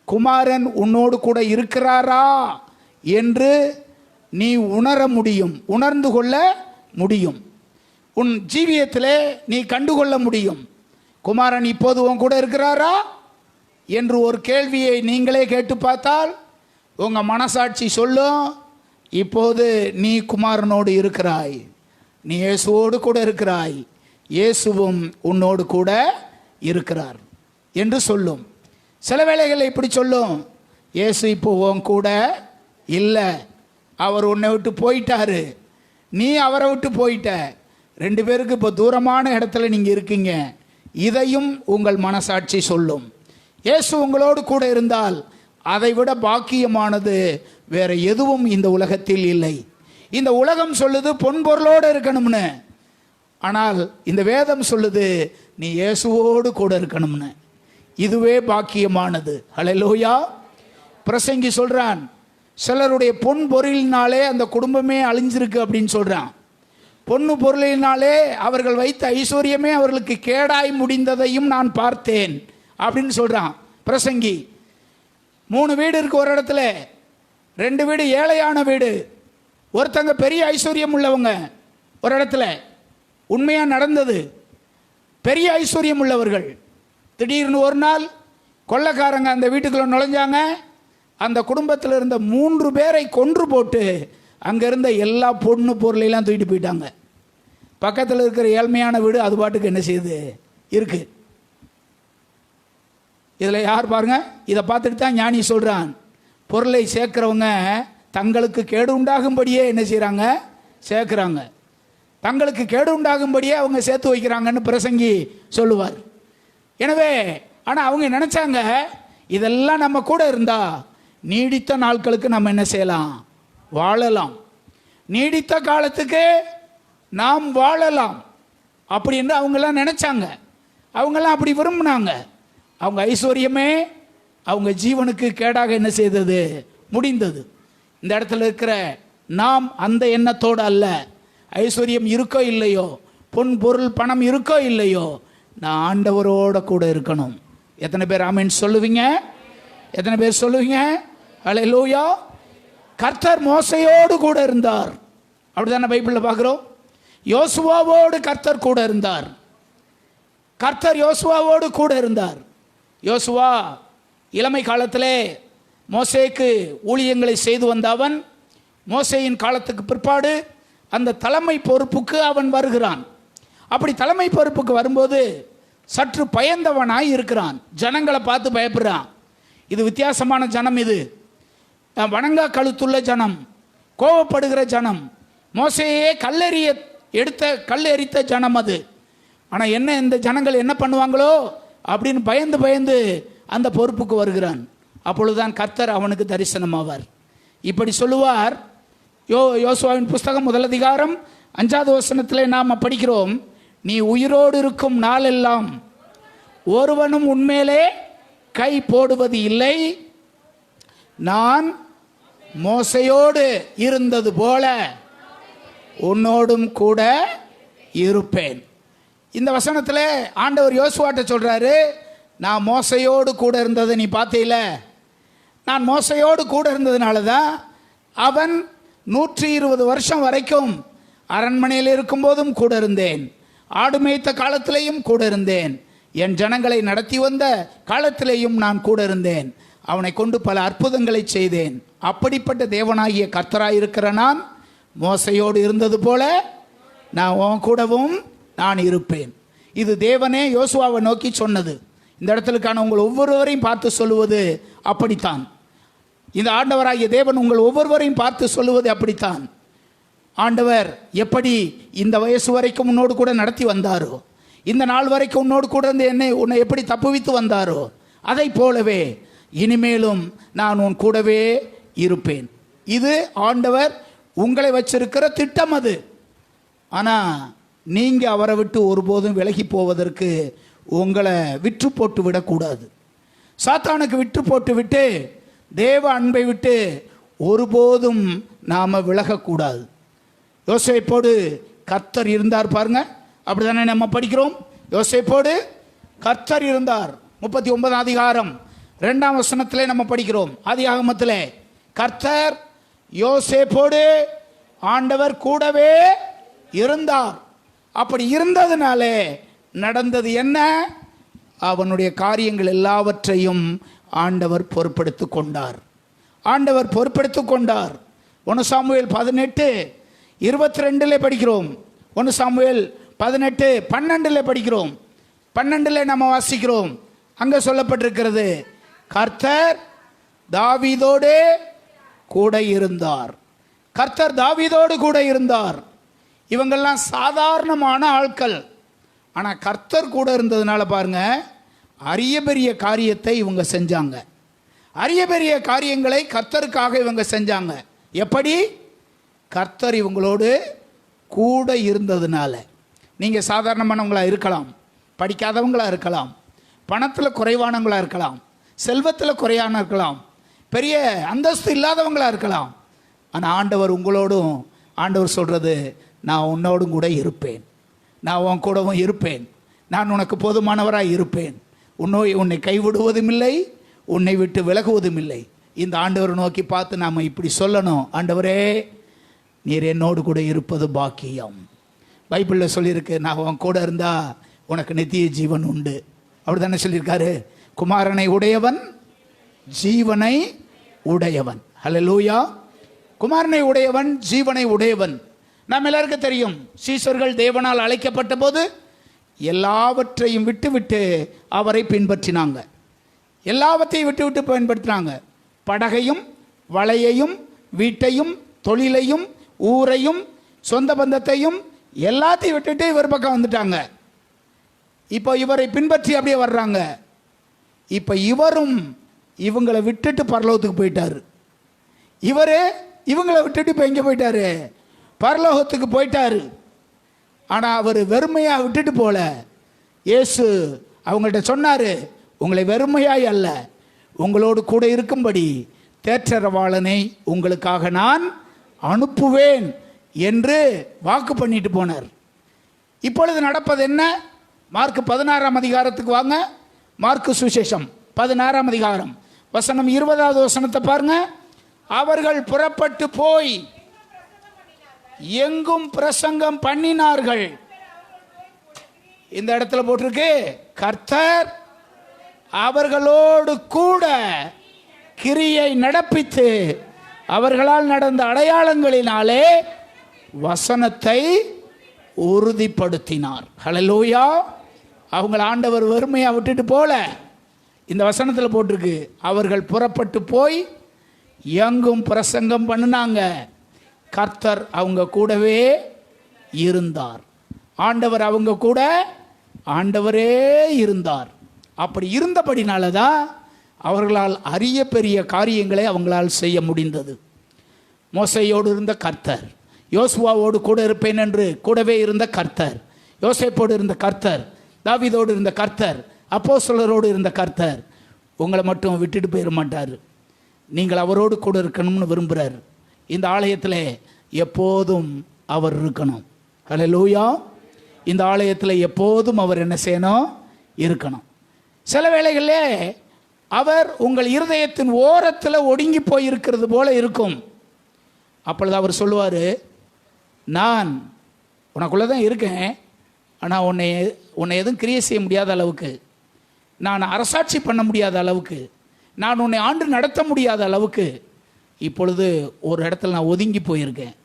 Speaker 1: குமாரன் உன்னோடு கூட இருக்கிறாரா என்று நீ உணர முடியும், உணர்ந்து கொள்ள முடியும். உன் ஜீவியத்திலே நீ கண்டுகொள்ள முடியும், குமாரன் இப்போது உன் கூட இருக்கிறாரா என்று ஒரு கேள்வியை நீங்களே கேட்டு பார்த்தால் உங்கள் மனசாட்சி சொல்லும், இப்போது நீ குமாரனோடு இருக்கிறாய், நீ இயேசுவோடு கூட இருக்கிறாய், இயேசுவும் உன்னோடு கூட இருக்கிறார் என்று சொல்லும். சில வேளைகளில் இப்படி சொல்லும், இயேசு இப்போ உன் கூட இல்லை, அவர் உன்னை விட்டு போயிட்டாரு, நீ அவரை விட்டு போயிட்ட, ரெண்டு பேருக்கு இப்போ தூரமான இடத்துல நீங்கள் இருக்கீங்க. இதையும் உங்கள் மனசாட்சி சொல்லும். இயேசு உங்களோடு கூட இருந்தால் அதை விட பாக்கியமானது வேற எதுவும் இந்த உலகத்தில் இல்லை. இந்த உலகம் சொல்லுது பொன்பொருளோடு இருக்கணும்னு, ஆனால் இந்த வேதம் சொல்லுது நீ இயேசுவோடு கூட இருக்கணும்னு. இதுவே பாக்கியமானது. ஹல்லேலூயா. பிரசங்கி சொல்றான், சிலருடைய பொன் பொருளினாலே அந்த குடும்பமே அழிஞ்சிருக்கு அப்படின்னு சொல்றான். பொண்ணு பொருளினாலே அவர்கள் வைத்த ஐஸ்வர்யமே அவர்களுக்கு கேடாய் முடிந்ததையும் நான் பார்த்தேன் அப்படின்னு சொல்றான் பிரசங்கி. 3 வீடு இருக்கு ஒரு இடத்துல, 2 வீடு ஏழையான வீடு, ஒருத்தங்க பெரிய ஐஸ்வர்யம் உள்ளவங்க ஒரு இடத்துல. உண்மையா நடந்தது. பெரிய ஐஸ்வர்யம் உள்ளவர்கள் திடீர்னு ஒரு நாள் கொள்ளைக்காரங்க அந்த வீட்டுக்குள்ள நுழைஞ்சாங்க. அந்த குடும்பத்தில் இருந்த 3 பேரை கொன்று போட்டு அங்கே இருந்த எல்லா பொண்ணு பொருளையெல்லாம் தூக்கிட்டு போயிட்டாங்க. பக்கத்தில் இருக்கிற ஏழ்மையான வீடு அது பாட்டுக்கு என்ன செய்யுது இருக்கு. இதில் யார் பாருங்க, இதை பார்த்துட்டு தான் ஞானி சொல்கிறான், பொருளை சேர்க்கிறவங்க தங்களுக்கு கேடு உண்டாகும்படியே என்ன செய்கிறாங்க, சேர்க்குறாங்க. தங்களுக்கு கேடு உண்டாகும்படியே அவங்க சேர்த்து வைக்கிறாங்கன்னு பிரசங்கி சொல்லுவார். எனவே ஆனால் அவங்க நினச்சாங்க, இதெல்லாம் நம்ம கூட இருந்தா நீடித்த நாட்களுக்கு நம்ம என்ன செய்யலாம், வாழலாம், நீடித்த காலத்துக்கு நாம் வாழலாம் அப்படின்னு அவங்கெல்லாம் நினச்சாங்க. அவங்கெல்லாம் அப்படி விரும்பினாங்க. அவங்க ஐஸ்வர்யமே அவங்க ஜீவனுக்கு கேடாக என்ன செய்தது, முடிந்தது. இந்த இடத்துல இருக்கிற நாம் அந்த எண்ணத்தோடு அல்ல. ஐஸ்வர்யம் இருக்கோ இல்லையோ, பொன் பொருள் பணம் இருக்கோ இல்லையோ, நான் ஆண்டவரோட கூட இருக்கணும். எத்தனை பேர் ஆமென் சொல்லுவீங்க? எத்தனை பேர் சொல்லுவீங்க ஹல்லேலூயா? கர்த்தர் மோசையோடு கூட இருந்தார். அப்படிதானே பைபிளில் பார்க்குறோம். யோசுவாவோடு கர்த்தர் கூட இருந்தார். கர்த்தர் யோசுவாவோடு கூட இருந்தார். யோசுவா இளமை காலத்திலே மோசேக்கு ஊழியங்களை செய்து வந்த அவன், மோசேயின் காலத்துக்கு பிற்பாடு அந்த தலைமை பொறுப்புக்கு அவன் வருகிறான். அப்படி தலைமை பொறுப்புக்கு வரும்போது சற்று பயந்தவனாய் இருக்கிறான். ஜனங்களை பார்த்து பயப்படுறான். இது வித்தியாசமான ஜனம், இது வணங்கா கழுத்துள்ள ஜனம், கோபப்படுகிற ஜனம், மோசையே கல்லெறித்த ஜனம் அது. ஆனால் என்ன, இந்த ஜனங்கள் என்ன பண்ணுவாங்களோ அப்படின்னு பயந்து பயந்து அந்த பொறுப்புக்கு வருகிறான். அப்பொழுதுதான் கர்த்தர் அவனுக்கு தரிசனமாவார். இப்படி சொல்லுவார். யோசுவாவின் புஸ்தகம் 1 அதிகாரம் 5வது வசனத்திலே நாம் படிக்கிறோம், நீ உயிரோடு இருக்கும் நாளெல்லாம் ஒருவனும் உன்மேலே கை போடுவது இல்லை, நான் மோசையோடு இருந்தது போல உன்னோடும் கூட இருப்பேன். இந்த வசனத்தில் ஆண்டவர் யோசுவாட்ட சொல்றாரு, நான் மோசையோடு கூட இருந்ததை நீ பார்த்தீல. நான் மோசையோடு கூட இருந்ததுனால தான் அவன் 120 வருஷம் வரைக்கும் அரண்மனையில் இருக்கும்போதும் கூட இருந்தேன், ஆடு மேய்த்த காலத்திலேயும் கூட இருந்தேன், என் ஜனங்களை நடத்தி வந்த காலத்திலேயும் நான் கூட இருந்தேன், அவனை கொண்டு பல அற்புதங்களை செய்தேன். அப்படிப்பட்ட தேவனாகிய கர்த்தராயிருக்கிற நான் மோசையோடு இருந்தது போல நான் உன் கூடவும் நான் இருப்பேன். இது தேவனே யோசுவாவை நோக்கி சொன்னது. இந்த இடத்துக்கான உங்கள் ஒவ்வொருவரையும் பார்த்து சொல்லுவது அப்படித்தான். இந்த ஆண்டவராகிய தேவன் உங்கள் ஒவ்வொருவரையும் பார்த்து சொல்லுவது அப்படித்தான். ஆண்டவர் எப்படி இந்த வயசு வரைக்கும் உன்னோடு கூட நடத்தி வந்தாரோ, இந்த நாள் வரைக்கும் உன்னோடு கூட இருந்து உன்னை எப்படி தப்புவித்து வந்தாரோ, அதை போலவே இனிமேலும் நான் உன் கூடவே இருப்பேன். இது ஆண்டவர் உங்களை வச்சிருக்கிற திட்டம் அது. ஆனால் நீங்கள் அவரை விட்டு ஒருபோதும் விலகி போவதற்கு உங்களை விற்று போட்டு விடக்கூடாது. சாத்தானுக்கு விற்று போட்டு விட்டு தேவ அன்பை விட்டு ஒருபோதும் நாம் விலகக்கூடாது. யோசேப்போடு கர்த்தர் இருந்தார் பாருங்க. அப்படிதானே நம்ம படிக்கிறோம். யோசேப்போடு கர்த்தர் இருந்தார். 39 அதிகாரம் 2ஆம் வசனத்திலே நம்ம படிக்கிறோம். ஆதியாகமத்திலே கர்த்தர் யோசேப்போடு ஆண்டவர் கூடவே இருந்தார். அப்படி இருந்ததுனாலே நடந்தது என்ன? அவனுடைய காரியங்கள் எல்லாவற்றையும் ஆண்டவர் பொறுப்பெடுத்துக் கொண்டார். ஆண்டவர் பொறுப்பெடுத்துக் கொண்டார். 1 சாமுவேல் 18:22 படிக்கிறோம். 1 சாமுவேல் 18:12 படிக்கிறோம். 12 நம்ம வாசிக்கிறோம். அங்கே சொல்லப்பட்டிருக்கிறது, கர்த்தர் தாவீதோடு கூட இருந்தார். கர்த்தர் தாவீதோடு கூட இருந்தார். இவங்கெல்லாம் சாதாரணமான ஆட்கள். ஆனால் கர்த்தர் கூட இருந்ததுனால பாருங்க, அரிய பெரிய காரியத்தை இவங்க செஞ்சாங்க. அரிய பெரிய காரியங்களை கர்த்தருக்காக இவங்க செஞ்சாங்க. எப்படி? கர்த்தர் இவங்களோடு கூட இருந்ததுனால. நீங்கள் சாதாரணமானவங்களாக இருக்கலாம், படிக்காதவங்களாக இருக்கலாம், பணத்தில் குறைவானவங்களாக இருக்கலாம், செல்வத்தில் குறையான இருக்கலாம், பெரிய அந்தஸ்து இல்லாதவங்களாக இருக்கலாம். ஆனால் ஆண்டவர் உங்களோடும், ஆண்டவர் சொல்கிறது, நான் உன்னோடும் கூட இருப்பேன், நான் உன் கூடவும் இருப்பேன், நான் உனக்கு போதுமானவராக இருப்பேன், உன்னை கைவிடுவதும் இல்லை, உன்னை விட்டு விலகுவதும் இல்லை. இந்த ஆண்டவரை நோக்கி பார்த்து நாம் இப்படி சொல்லணும், ஆண்டவரே நீர் என்னோடு கூட இருப்பது பாக்கியம். பைபிளில் சொல்லியிருக்கு, நான் உன் கூட இருந்தால் உனக்கு நித்திய ஜீவன் உண்டு. அப்படி தானே சொல்லியிருக்காரு. குமாரனை உடையவன் ஜீவனை உடையவன். ஹல்லேலூயா. குமாரனை உடையவன் ஜீவனை உடையவன். நாம் எல்லாருக்கும் தெரியும், சீஷர்கள் தேவனால் அழைக்கப்பட்ட போது எல்லாவற்றையும் விட்டு அவரை பின்பற்றினாங்க. எல்லாவற்றையும் விட்டு பயன்படுத்தினாங்க. படகையும் வலையையும் வீட்டையும் தொழிலையும் ஊரையும் சொந்த பந்தத்தையும் எல்லாத்தையும் விட்டுட்டு இவர் பக்கம் வந்துட்டாங்க. இப்போ இவரை பின்பற்றி அப்படியே வர்றாங்க. இப்போ இவரும் இவங்களை விட்டுட்டு பரலோகத்துக்கு போயிட்டாரு. இவர் இவங்களை விட்டுட்டு இப்போ எங்கே போயிட்டாரு? பரலோகத்துக்கு போயிட்டாரு. ஆனால் அவர் வெறுமையாக விட்டுட்டு போல. இயேசு அவங்கள்ட்ட சொன்னார், உங்களை வெறுமையாய் அல்ல, உங்களோடு கூட இருக்கும்படி தேற்றரவாளனை உங்களுக்காக நான் அனுப்புவேன் என்று வாக்கு பண்ணிட்டு போனார். இப்பொழுது நடப்பது என்ன? மார்க் 16ஆம் அதிகாரத்துக்கு வாங்க. மார்க்கு சுவிசேஷம் 16ஆம் அதிகாரம் வசனம் 20வது வசனத்தை பாருங்க. அவர்கள் புறப்பட்டு போய் எங்கும் பிரசங்கம் பண்ணினார்கள். இந்த இடத்துல போட்டிருக்கு, கர்த்தர் அவர்களோடு கூட கிரியை நடப்பித்து அவர்களால் நடந்த அடையாளங்களினாலே வசனத்தை உறுதிப்படுத்தினார். ஹல்லேலூயா. அவங்கள ஆண்டவர் வெறுமையாக விட்டுட்டு போல. இந்த வசனத்தில் போட்டிருக்கு, அவர்கள் புறப்பட்டு போய் எங்கும் பிரசங்கம் பண்ணினாங்க. கர்த்தர் அவங்க கூடவே இருந்தார். ஆண்டவர் அவங்க கூட ஆண்டவரே இருந்தார். அப்படி இருந்தபடினால தான் அவர்களால் அரிய பெரிய காரியங்களை அவங்களால் செய்ய முடிந்தது. மோசையோடு இருந்த கர்த்தர், யோசுவாவோடு கூட இருப்பேன் என்று கூடவே இருந்த கர்த்தர், யோசேப்போடு இருந்த கர்த்தர், தாவீதோடு இருந்த கர்த்தர், அப்போஸ்தலரோடு இருந்த கர்த்தர் உங்களை மட்டும் விட்டுட்டு போயிட மாட்டார். நீங்கள் அவரோடு கூட இருக்கணும்னு விரும்புகிறார். இந்த ஆலயத்தில் எப்போதும் அவர் இருக்கணும். ஹல்லேலூயா. இந்த ஆலயத்தில் எப்போதும் அவர் என்ன செய்யணும்? இருக்கணும். சில வேளைகளிலே அவர் உங்கள் இருதயத்தின் ஓரத்தில் ஒடுங்கி போயிருக்கிறது போல இருக்கும். அப்பொழுது அவர் சொல்லுவார், நான் உனக்குள்ளே தான் இருக்கேன், ஆனால் உன்னை எதுவும் கிரியை செய்ய முடியாத அளவுக்கு, நான் அரசாட்சி பண்ண முடியாத அளவுக்கு, நான் உன்னை ஆண்டு நடத்த முடியாத அளவுக்கு இப்பொழுது ஒரு இடத்துல நான் ஒதுங்கி போயிருக்கேன்.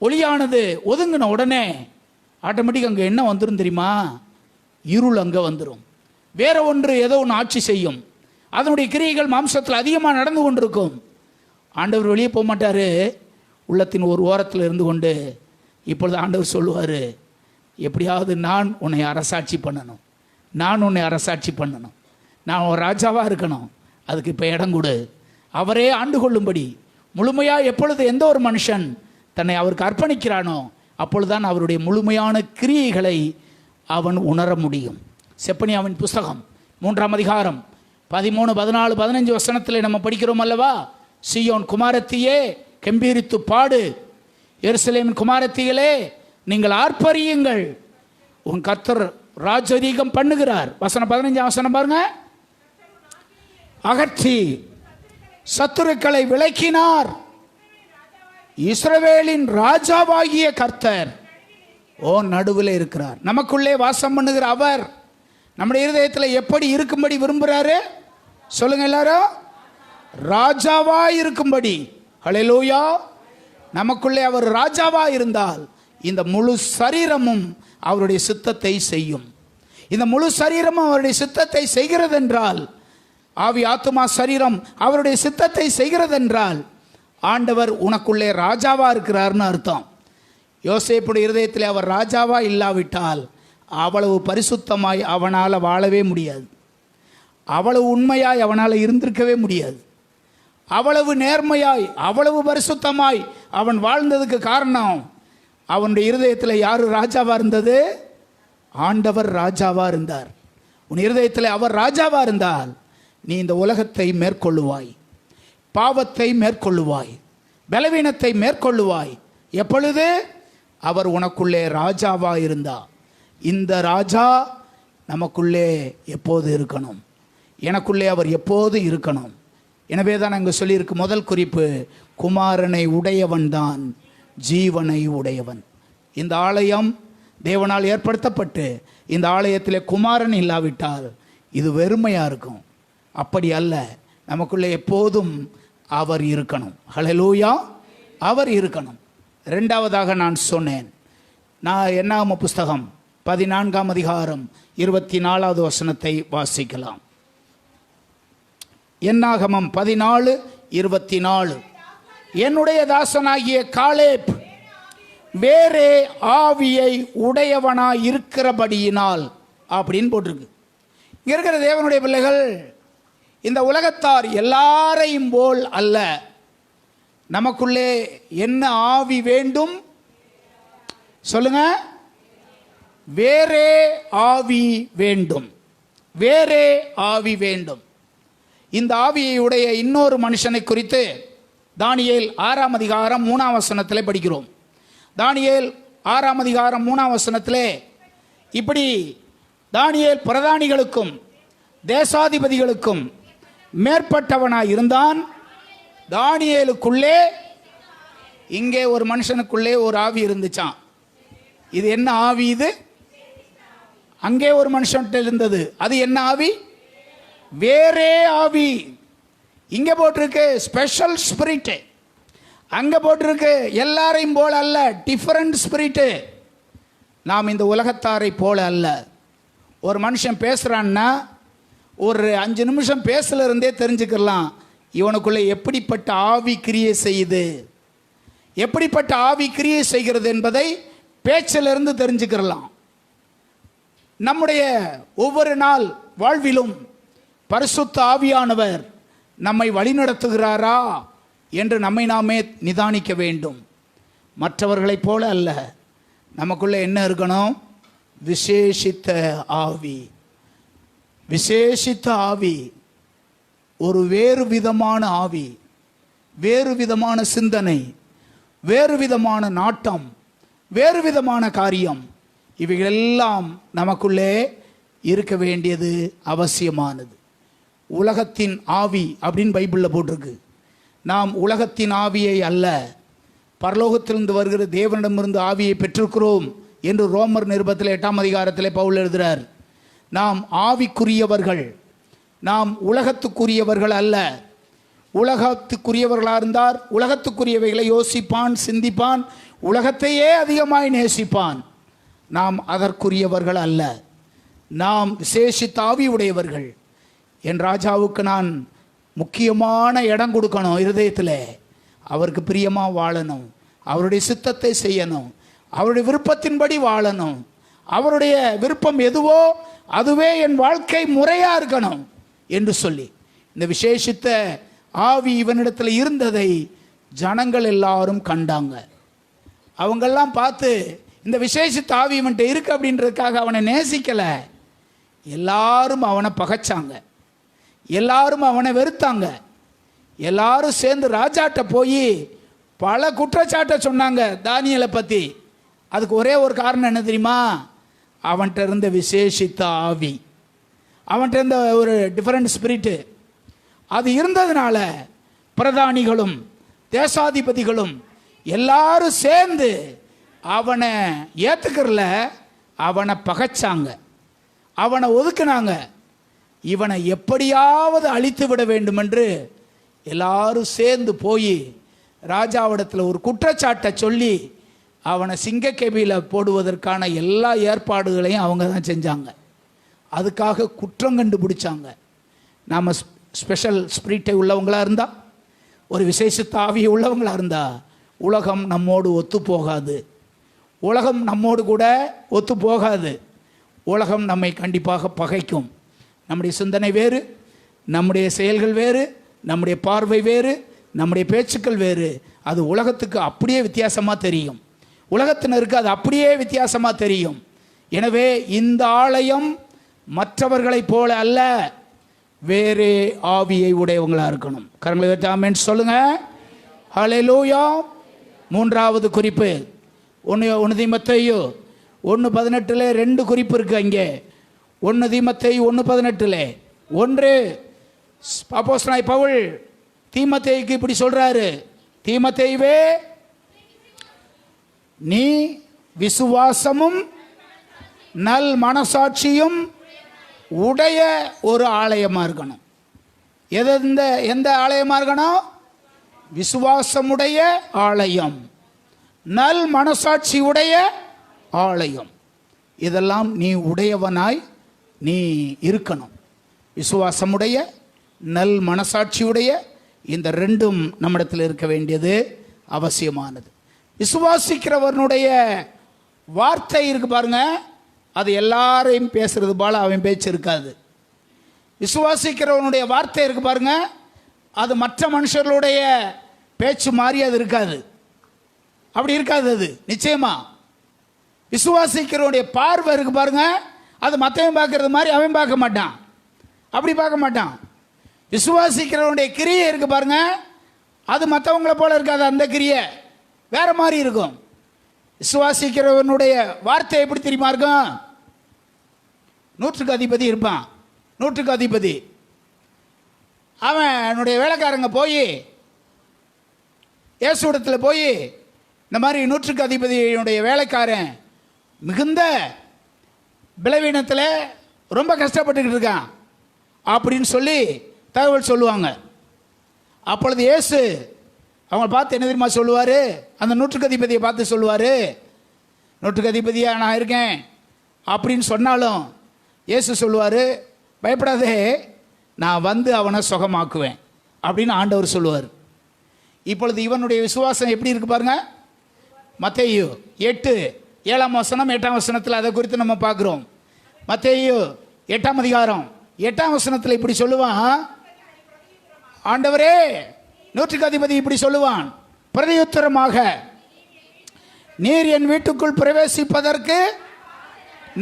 Speaker 1: ஒளியானது ஒதுங்கின உடனே ஆட்டோமேட்டிக் அங்கே என்ன வந்துடும் தெரியுமா? இருள் அங்கே வந்துடும். வேற ஒன்று ஏதோ ஒன்று ஆட்சி செய்யும். அதனுடைய கிரியைகள் மாம்சத்தில் அதிகமாக நடந்து கொண்டிருக்கும். ஆண்டவர் வெளியே போக மாட்டார். உள்ளத்தின் ஒரு ஓரத்தில் இருந்து கொண்டு இப்பொழுது ஆண்டவர் சொல்லுவார், எப்படியாவது நான் உன்னை அரசாட்சி பண்ணணும், நான் உன்னை அரசாட்சி பண்ணணும், நான் ஒரு ராஜாவாக இருக்கணும், அதுக்கு இப்போ இடம் கொடு. அவரே ஆண்டு கொள்ளும்படி முழுமையாக எப்பொழுது எந்த ஒரு மனுஷன் தன்னை அவருக்கு அர்ப்பணிக்கிறானோ அப்பொழுதுதான் அவருடைய முழுமையான கிரியைகளை அவன் உணர முடியும். செப்பனியாவின் புஸ்தகம் 3ஆம் அதிகாரம் 13, 14, 15 வசனத்தில் நம்ம படிக்கிறோம் அல்லவா? சீயோன் குமாரத்தியே கெம்பீரித்து பாடு, எருசலேமின் குமாரத்திகளே நீங்கள் ஆர்ப்பரியுங்கள், உன் கர்த்தர் ராஜரீகம் பண்ணுகிறார். வசனம் 15 வசனம் பாருங்க. அகற்றி சத்துருக்களை விலக்கினார், இஸ்ரவேலின் ராஜாவாகிய கர்த்தர் ஓ நடுவில் இருக்கிறார். நமக்குள்ளே வாசம் பண்ணுகிற அவர் நம்முடைய இருதயத்தில் எப்படி இருக்கும்படி விரும்புகிறாரு? சொல்லுங்க எல்லாரும், ராஜாவா இருக்கும்படி. ஹல்லேலூயா. நமக்குள்ளே அவர் ராஜாவா இருந்தால் இந்த முழு சரீரமும் அவருடைய சித்தத்தை செய்யும். இந்த முழு சரீரமும் அவருடைய சித்தத்தை செய்கிறது என்றால், ஆவி ஆத்துமா சரீரம் அவருடைய சித்தத்தை செய்கிறது என்றால் ஆண்டவர் உனக்குள்ளே ராஜாவா இருக்கிறார்னு அர்த்தம். யோசேப்புடைய இருதயத்தில் அவர் ராஜாவா இல்லாவிட்டால் அவ்வளவு பரிசுத்தமாய் அவனால் வாழவே முடியாது, அவ்வளவு உண்மையாய் அவனால் இருந்திருக்கவே முடியாது. அவ்வளவு நேர்மையாய் அவ்வளவு பரிசுத்தமாய் அவன் வாழ்ந்ததுக்கு காரணம் அவனுடைய இருதயத்தில் யார் ராஜாவா இருந்தது? ஆண்டவர் ராஜாவா இருந்தார். உன் இருதயத்தில் அவர் ராஜாவா இருந்தால் நீ இந்த உலகத்தை மேற்கொள்ளுவாய், பாவத்தை மேற்கொள்ளுவாய், பலவீனத்தை மேற்கொள்ளுவாய். எப்பொழுது அவர் உனக்குள்ளே ராஜாவா இருந்தா. இந்த ராஜா நமக்குள்ளே எப்போது இருக்கணும், எனக்குள்ளே அவர் எப்போது இருக்கணும். எனவே தான் அங்கே சொல்லியிருக்கு, முதல் குறிப்பு, குமாரனை உடையவன் தான் ஜீவனை உடையவன். இந்த ஆலயம் தேவனால் ஏற்படுத்தப்பட்டு இந்த ஆலயத்திலே குமாரன் இல்லாவிட்டால் இது வெறுமையாக இருக்கும். அப்படி அல்ல, நமக்குள்ளே எப்போதும் அவர் இருக்கணும். ஹல்லேலூயா. அவர் இருக்கணும். ரெண்டாவதாக நான் சொன்னேன், நான் என்னாகம புஸ்தகம் 14ஆம் அதிகாரம் 24வது வசனத்தை வாசிக்கலாம். என்னாகமம் 14:24. என்னுடைய தாசனாகிய காலேப் வேறே ஆவியை உடையவனாய் இருக்கிறபடியினால் அப்படின்னு போட்டிருக்கு. இங்க இருக்கிற தேவனுடைய பிள்ளைகள், இந்த உலகத்தார் எல்லாரையும் போல் அல்ல. நமக்குள்ளே என்ன ஆவி வேண்டும் சொல்லுங்க? வேறே ஆவி வேண்டும். வேறே ஆவி வேண்டும். இந்த ஆவியை உடைய இன்னொரு மனுஷனை குறித்து தானியேல் 6ஆம் அதிகாரம் 3ஆம் வசனத்திலே படிக்கிறோம். தானியேல் 6ஆம் அதிகாரம் 3ஆம் வசனத்திலே இப்படி தானியேல் பிரதானிகளுக்கும் தேசாதிபதிகளுக்கும் மேற்பட்டவனாய் இருந்தான். தானியேலுக்குள்ளே, இங்கே ஒரு மனுஷனுக்குள்ளே ஒரு ஆவி இருந்துச்சான். இது என்ன ஆவி? இது அங்கே ஒரு மனுஷன்கிட்ட இருந்தது. அது என்ன ஆவி? வேறே ஆவி. இங்கே போட்டிருக்கு ஸ்பெஷல் ஸ்பிரிட், அங்கே போட்டிருக்கு எல்லாரையும் போல அல்ல, டிஃபரண்ட் ஸ்பிரிட்டு. நாம் இந்த உலகத்தாரை போல அல்ல. ஒரு மனுஷன் பேசுகிறான்னா ஒரு 5 நிமிஷம் பேசல இருந்தே தெரிஞ்சுக்கலாம் இவனுக்குள்ளே எப்படிப்பட்ட ஆவி கிரியை செய்யுது. எப்படிப்பட்ட ஆவி கிரியை செய்கிறது என்பதை பேச்சிலிருந்து தெரிஞ்சுக்கிறலாம். நம்முடைய ஒவ்வொரு நாள் வாழ்விலும் பரிசுத்த ஆவியானவர் நம்மை வழிநடத்துகிறாரா என்று நம்மை நாமே நிதானிக்க வேண்டும். மற்றவர்களைப் போல அல்ல. நமக்குள்ளே என்ன இருக்கணும்? விசேஷித்த ஆவி. விசேஷித்த ஆவி, ஒரு வேறு விதமான ஆவி, வேறு விதமான சிந்தனை, வேறு விதமான நாட்டம், வேறு விதமான காரியம், இவைகளெல்லாம் நமக்குள்ளே இருக்க வேண்டியது அவசியமானது. உலகத்தின் ஆவி அப்படின்னு பைபிளில் போட்டிருக்கு. நாம் உலகத்தின் ஆவியை அல்ல, பரலோகத்திலிருந்து வருகிற தேவனிடமிருந்து ஆவியை பெற்றிருக்கிறோம் என்று ரோமர் நிருபத்தில் 8ஆம் அதிகாரத்திலே பவுல் எழுதுகிறார். நாம் ஆவிக்குரியவர்கள், நாம் உலகத்துக்குரியவர்கள் அல்ல. உலகத்துக்குரியவர்களாக இருந்தார் உலகத்துக்குரியவைகளை யோசிப்பான், சிந்திப்பான், உலகத்தையே அதிகமாய் நேசிப்பான். நாம் அதற்குரியவர்கள் அல்ல. நாம் விசேஷித்த ஆவி உடையவர்கள். என் ராஜாவுக்கு நான் முக்கியமான இடம் கொடுக்கணும் இருதயத்தில். அவருக்கு பிரியமாக வாழணும், அவருடைய சித்தத்தை செய்யணும், அவருடைய விருப்பத்தின்படி வாழணும். அவருடைய விருப்பம் எதுவோ அதுவே என் வாழ்க்கை முறையாக இருக்கணும் என்று சொல்லி இந்த விசேஷித்த ஆவி இவனிடத்தில் இருந்ததை ஜனங்கள் எல்லாரும் கண்டாங்க. அவங்கெல்லாம் பார்த்து இந்த விசேஷித்த ஆவி இவன்கிட்ட இருக்கு அப்படின்றதுக்காக அவனை நேசிக்கலை. எல்லாரும் அவனை பகைச்சாங்க, எல்லாரும் அவனை வெறுத்தாங்க. எல்லாரும் சேர்ந்து ராஜாட்ட போய் பல குற்றச்சாட்டை சொன்னாங்க தானியேலை பற்றி. அதுக்கு ஒரே ஒரு காரணம் என்ன தெரியுமா? அவன்கிட்ட இருந்த விசேஷித்த ஆவி, அவன்கிட்ட இருந்த ஒரு டிஃபரண்ட் ஸ்பிரிட்டு அது இருந்ததுனால பிரதானிகளும் தேசாதிபதிகளும் எல்லாரும் சேர்ந்து அவனை ஏற்றுக்கிறல, அவனை பகைச்சாங்க, அவனை ஒதுக்குனாங்க. இவனை எப்படியாவது அழித்து விட வேண்டும் என்று எல்லாரும் சேர்ந்து போய் ராஜாவிடத்தில் ஒரு குற்றச்சாட்டை சொல்லி அவனை சிங்கக்கேபியில் போடுவதற்கான எல்லா ஏற்பாடுகளையும் அவங்க தான் செஞ்சாங்க. அதுக்காக குற்றம் கண்டுபிடிச்சாங்க. நாம் ஸ்பெஷல் ஸ்பிரிட்டை உள்ளவங்களாக இருந்தால், ஒரு விசேஷ ஆவியை உள்ளவங்களாக இருந்தால் உலகம் நம்மோடு ஒத்து போகாது. உலகம் நம்மோடு கூட ஒத்து போகாது. உலகம் நம்மை கண்டிப்பாக பகைக்கும். நம்முடைய சிந்தனை வேறு, நம்முடைய செயல்கள் வேறு, நம்முடைய பார்வை வேறு, நம்முடைய பேச்சுக்கள் வேறு. அது உலகத்துக்கு அப்படியே வித்தியாசமாக தெரியும், உலகத்தினருக்கு அது அப்படியே வித்தியாசமாக தெரியும். எனவே இந்த ஆலயம் மற்றவர்களைப் போல அல்ல, வேறே ஆவியை உடையவங்களாக இருக்கணும். கரங்களை வைத்து ஆமென் சொல்லுங்க. ஹல்லேலூயா. மூன்றாவது குறிப்பு 1 தீமோத்தேயு 1:18 2 குறிப்பு இருக்குது. அங்கே 1 தீமோத்தேயு 1:18 1 அப்போஸ்தலனாகிய பவுல் தீமோத்தேயுக்கு இப்படி சொல்றாரு, தீமோத்தேயுவே, நீ விசுவாசமும் நல் மனசாட்சியும் உடைய ஒரு ஆலயமாக இருக்கணும். எந்த ஆலயமாக இருக்கணும்? விசுவாசமுடைய ஆலயம், நல் மனசாட்சி உடைய ஆலயம். இதெல்லாம் நீ உடையவனாய் நீ இருக்கணும். விசுவாசமுடைய நல் மனசாட்சியுடைய இந்த ரெண்டும் நம்மிடத்தில் இருக்க வேண்டியது அவசியமானது. விசுவாசிக்கிறவனுடைய வார்த்தை இருக்கு பாருங்க, அது எல்லாரையும் பேசுறது போல அவன் பேச்சு இருக்காது. விசுவாசிக்கிறவனுடைய வார்த்தை இருக்கு பாருங்க, அது மற்ற மனுஷர்களுடைய பேச்சு மாதிரி அது இருக்காது. அப்படி இருக்காது. அது நிச்சயமா விசுவாசிக்கிறவனுடைய பார்வை இருக்கு பாருங்க, அது மற்றவன் பார்க்கறது மாதிரி அவன் பார்க்க மாட்டான். அப்படி பார்க்க மாட்டான். விசுவாசிக்கிறவனுடைய கிரியை இருக்கு பாருங்க, அது மற்றவங்களை போல இருக்காது. அந்த கிரியை வேற மாதிரி இருக்கும். விசுவாசிக்கிறவனுடைய வார்த்தை எப்படி தெரியுமா இருக்கும்? 100க்கு அதிபதி இருப்பான். 100க்கு அதிபதி அவனுடைய வேலைக்காரங்க போய் இயேசுவிடத்தில் போய் இந்த மாதிரி 100க்கு அதிபதியுடைய வேலைக்காரன் மிகுந்த பலவீனத்தில் ரொம்ப கஷ்டப்பட்டுக்கிட்டு இருக்கான் அப்படின்னு சொல்லி தகவல் சொல்லுவாங்க. அப்பொழுது இயேசு அவங்க பார்த்து என்ன தெரியுமா சொல்லுவார்? அந்த 100க்கு அதிபதியை பார்த்து சொல்லுவார், 100க்கு அதிபதியாக நான் இருக்கேன் அப்படின்னு சொன்னாலும் இயேசு சொல்லுவார், பயப்படாதே, நான் வந்து அவனை சுகமாக்குவேன் அப்படின்னு ஆண்டவர் சொல்லுவார். இப்பொழுது இவனுடைய விசுவாசம் எப்படி இருக்கு பாருங்க. மத்தேயு 8:7 8ஆம் வசனத்தில் அதை குறித்து நம்ம பார்க்குறோம். மத்தேயு 8ஆம் அதிகாரம் 8ஆம் வசனத்தில் இப்படி சொல்லுவான், ஆண்டவரே, 100க்கு அதிபதி இப்படி சொல்லுவான், பிரதியுத்தரமாக, நீர் என் வீட்டுக்குள் பிரவேசிப்பதற்கு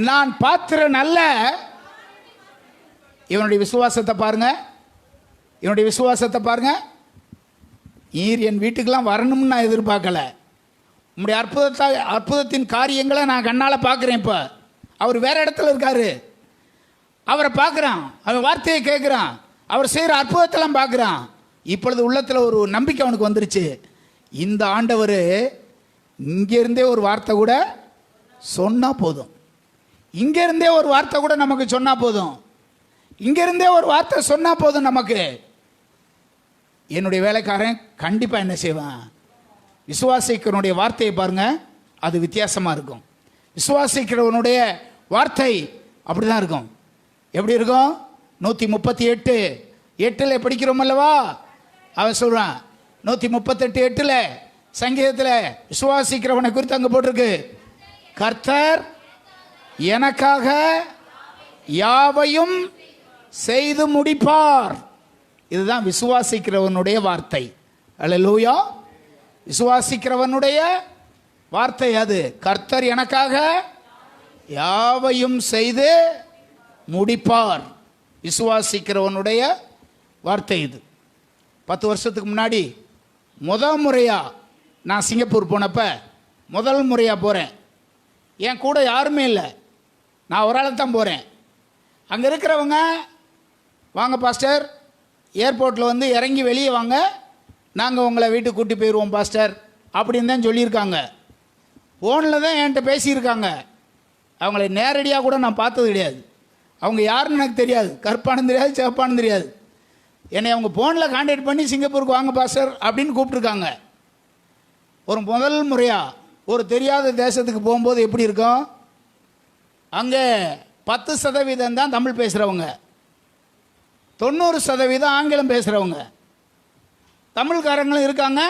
Speaker 1: நான் பாத்திரன் அல்ல. இவனுடைய விசுவாசத்தை பாருங்க, இவனுடைய விசுவாசத்தை பாருங்க. நீர் என் வீட்டுக்கெல்லாம் வரணும்னு நான் எதிர்பார்க்கல. உங்களுடைய அற்புதத்தின் காரியங்களை நான் கண்ணால் பார்க்குறேன். இப்போ அவர் வேற இடத்துல இருக்காரு. அவரை பார்க்குறான், அவன் வார்த்தையை கேட்குறான், அவர் செய்கிற அற்புதத்தெல்லாம் பார்க்குறான். இப்பொழுது உள்ளத்தில் ஒரு நம்பிக்கை அவனுக்கு வந்துருச்சு. இந்த ஆண்டவர் இங்கேருந்தே ஒரு வார்த்தை கூட சொன்னால் போதும், இங்கேருந்தே ஒரு வார்த்தை கூட நமக்கு சொன்னால் போதும், இங்கேருந்தே ஒரு வார்த்தை சொன்னால் போதும் நமக்கு. என்னுடைய வேலைக்காரன் கண்டிப்பாக என்ன செய்வான்? விசுவாசிக்கிறவனுடைய வார்த்தையை பாருங்க, அது வித்தியாசமாக இருக்கும். விசுவாசிக்கிறவனுடைய வார்த்தை அப்படி தான் இருக்கும். எப்படி இருக்கும்? 138:8 படிக்கிறோம் அல்லவா? அவன் சொல்கிறான், 138:8 சங்கீதத்தில் விசுவாசிக்கிறவனை குறித்து அங்கே போட்டிருக்கு, கர்த்தர் எனக்காக யாவையும் செய்து முடிப்பார். இதுதான் விசுவாசிக்கிறவனுடைய வார்த்தை. அல்லேலூயா. விசுவாசிக்கிறவனுடைய வார்த்தை அது. கர்த்தர் எனக்காக யாவையும் செய்து முடிப்பார். விசுவாசிக்கிறவனுடைய வார்த்தை இது. 10 வருஷத்துக்கு முன்னாடி முதல் முறையாக நான் சிங்கப்பூர் போனப்ப முதல் முறையாக போகிறேன். என் கூட யாருமே இல்லை, நான் ஒரு ஆள் தான் போகிறேன். அங்கே இருக்கிறவங்க, வாங்க பாஸ்டர், ஏர்போர்ட்டில் வந்து இறங்கி வெளியே வாங்க, நாங்கள் உங்களை வீட்டுக்கு கூட்டி போயிடுவோம் பாஸ்டர் அப்படின்னு தான் சொல்லியிருக்காங்க. ஃபோனில் தான் என்கிட்ட பேசியிருக்காங்க. அவங்கள நேரடியாக கூட நான் பார்த்தது கிடையாது. அவங்க யாருன்னு எனக்கு தெரியாது, கருப்பானு தெரியாது, சிவப்பானு தெரியாது. என்னை அவங்க ஃபோனில் கான்டாக்ட் பண்ணி சிங்கப்பூருக்கு வாங்க பாஸ்டர் அப்படின்னு கூப்பிட்ருக்காங்க. ஒரு முதல் முறையாக ஒரு தெரியாத தேசத்துக்கு போகும்போது எப்படி இருக்கும்? அங்கே 10% தான் தமிழ் பேசுகிறவங்க, 90% ஆங்கிலம் பேசுகிறவங்க. தமிழ்காரங்களும் இருக்காங்க,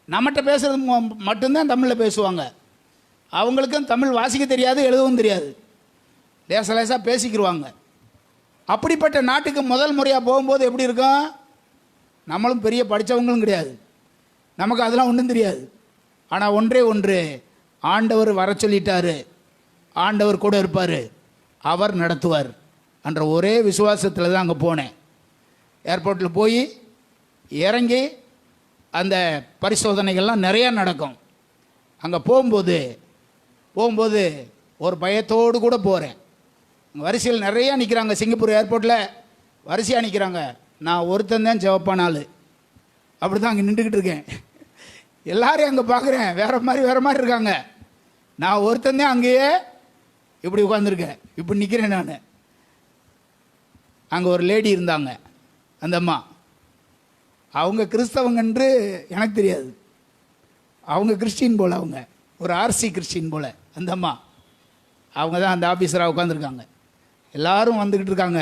Speaker 1: நம்மகிட்ட பேசுகிறது மட்டும்தான் தமிழில் பேசுவாங்க. அவங்களுக்கும் தமிழ் வாசிக்க தெரியாது, எழுதவும் தெரியாது, லேச லேசாக பேசிக்கிடுவாங்க. அப்படிப்பட்ட நாட்டுக்கு முதல் முறையாக போகும்போது எப்படி இருக்கும்? நம்மளும் பெரிய படித்தவங்களும் கிடையாது, நமக்கு அதெல்லாம் ஒன்றும் தெரியாது. ஆனால் ஒன்றே ஒன்று, ஆண்டவர் வர சொல்லிட்டாரு, ஆண்டவர் கூட இருப்பார், அவர் நடத்துவார் என்ற ஒரே விசுவாசத்தில் தான் அங்கே போனேன். ஏர்போர்ட்டில் போய் இறங்கி அந்த பரிசோதனைகள்லாம் நிறையா நடக்கும். அங்கே போகும்போது ஒரு பயத்தோடு கூட போகிறேன். வரிசையில் நிறையா நிற்கிறாங்க. சிங்கப்பூர் ஏர்போர்ட்டில் வரிசையாக நிற்கிறாங்க. நான் ஒருத்தன் தான் சிவப்பான ஆள். அப்படி தான் அங்கே நின்றுக்கிட்டு இருக்கேன். எல்லாரையும் அங்கே பார்க்குறேன், வேறு மாதிரி இருக்காங்க. நான் ஒருத்தன் தான் அங்கேயே இப்படி உட்காந்துருக்கேன், இப்படி நிற்கிறேன் நான். அங்கே ஒரு லேடி இருந்தாங்க, அந்த அம்மா. அவங்க கிறிஸ்தவங்கன்று எனக்கு தெரியாது, அவங்க கிறிஸ்டின் போல், அவங்க ஒரு ஆர்சி கிறிஸ்டின் போல் அந்த அம்மா. அவங்க தான் அந்த ஆஃபீஸராக உட்காந்துருக்காங்க. எல்லோரும் வந்துக்கிட்டு இருக்காங்க.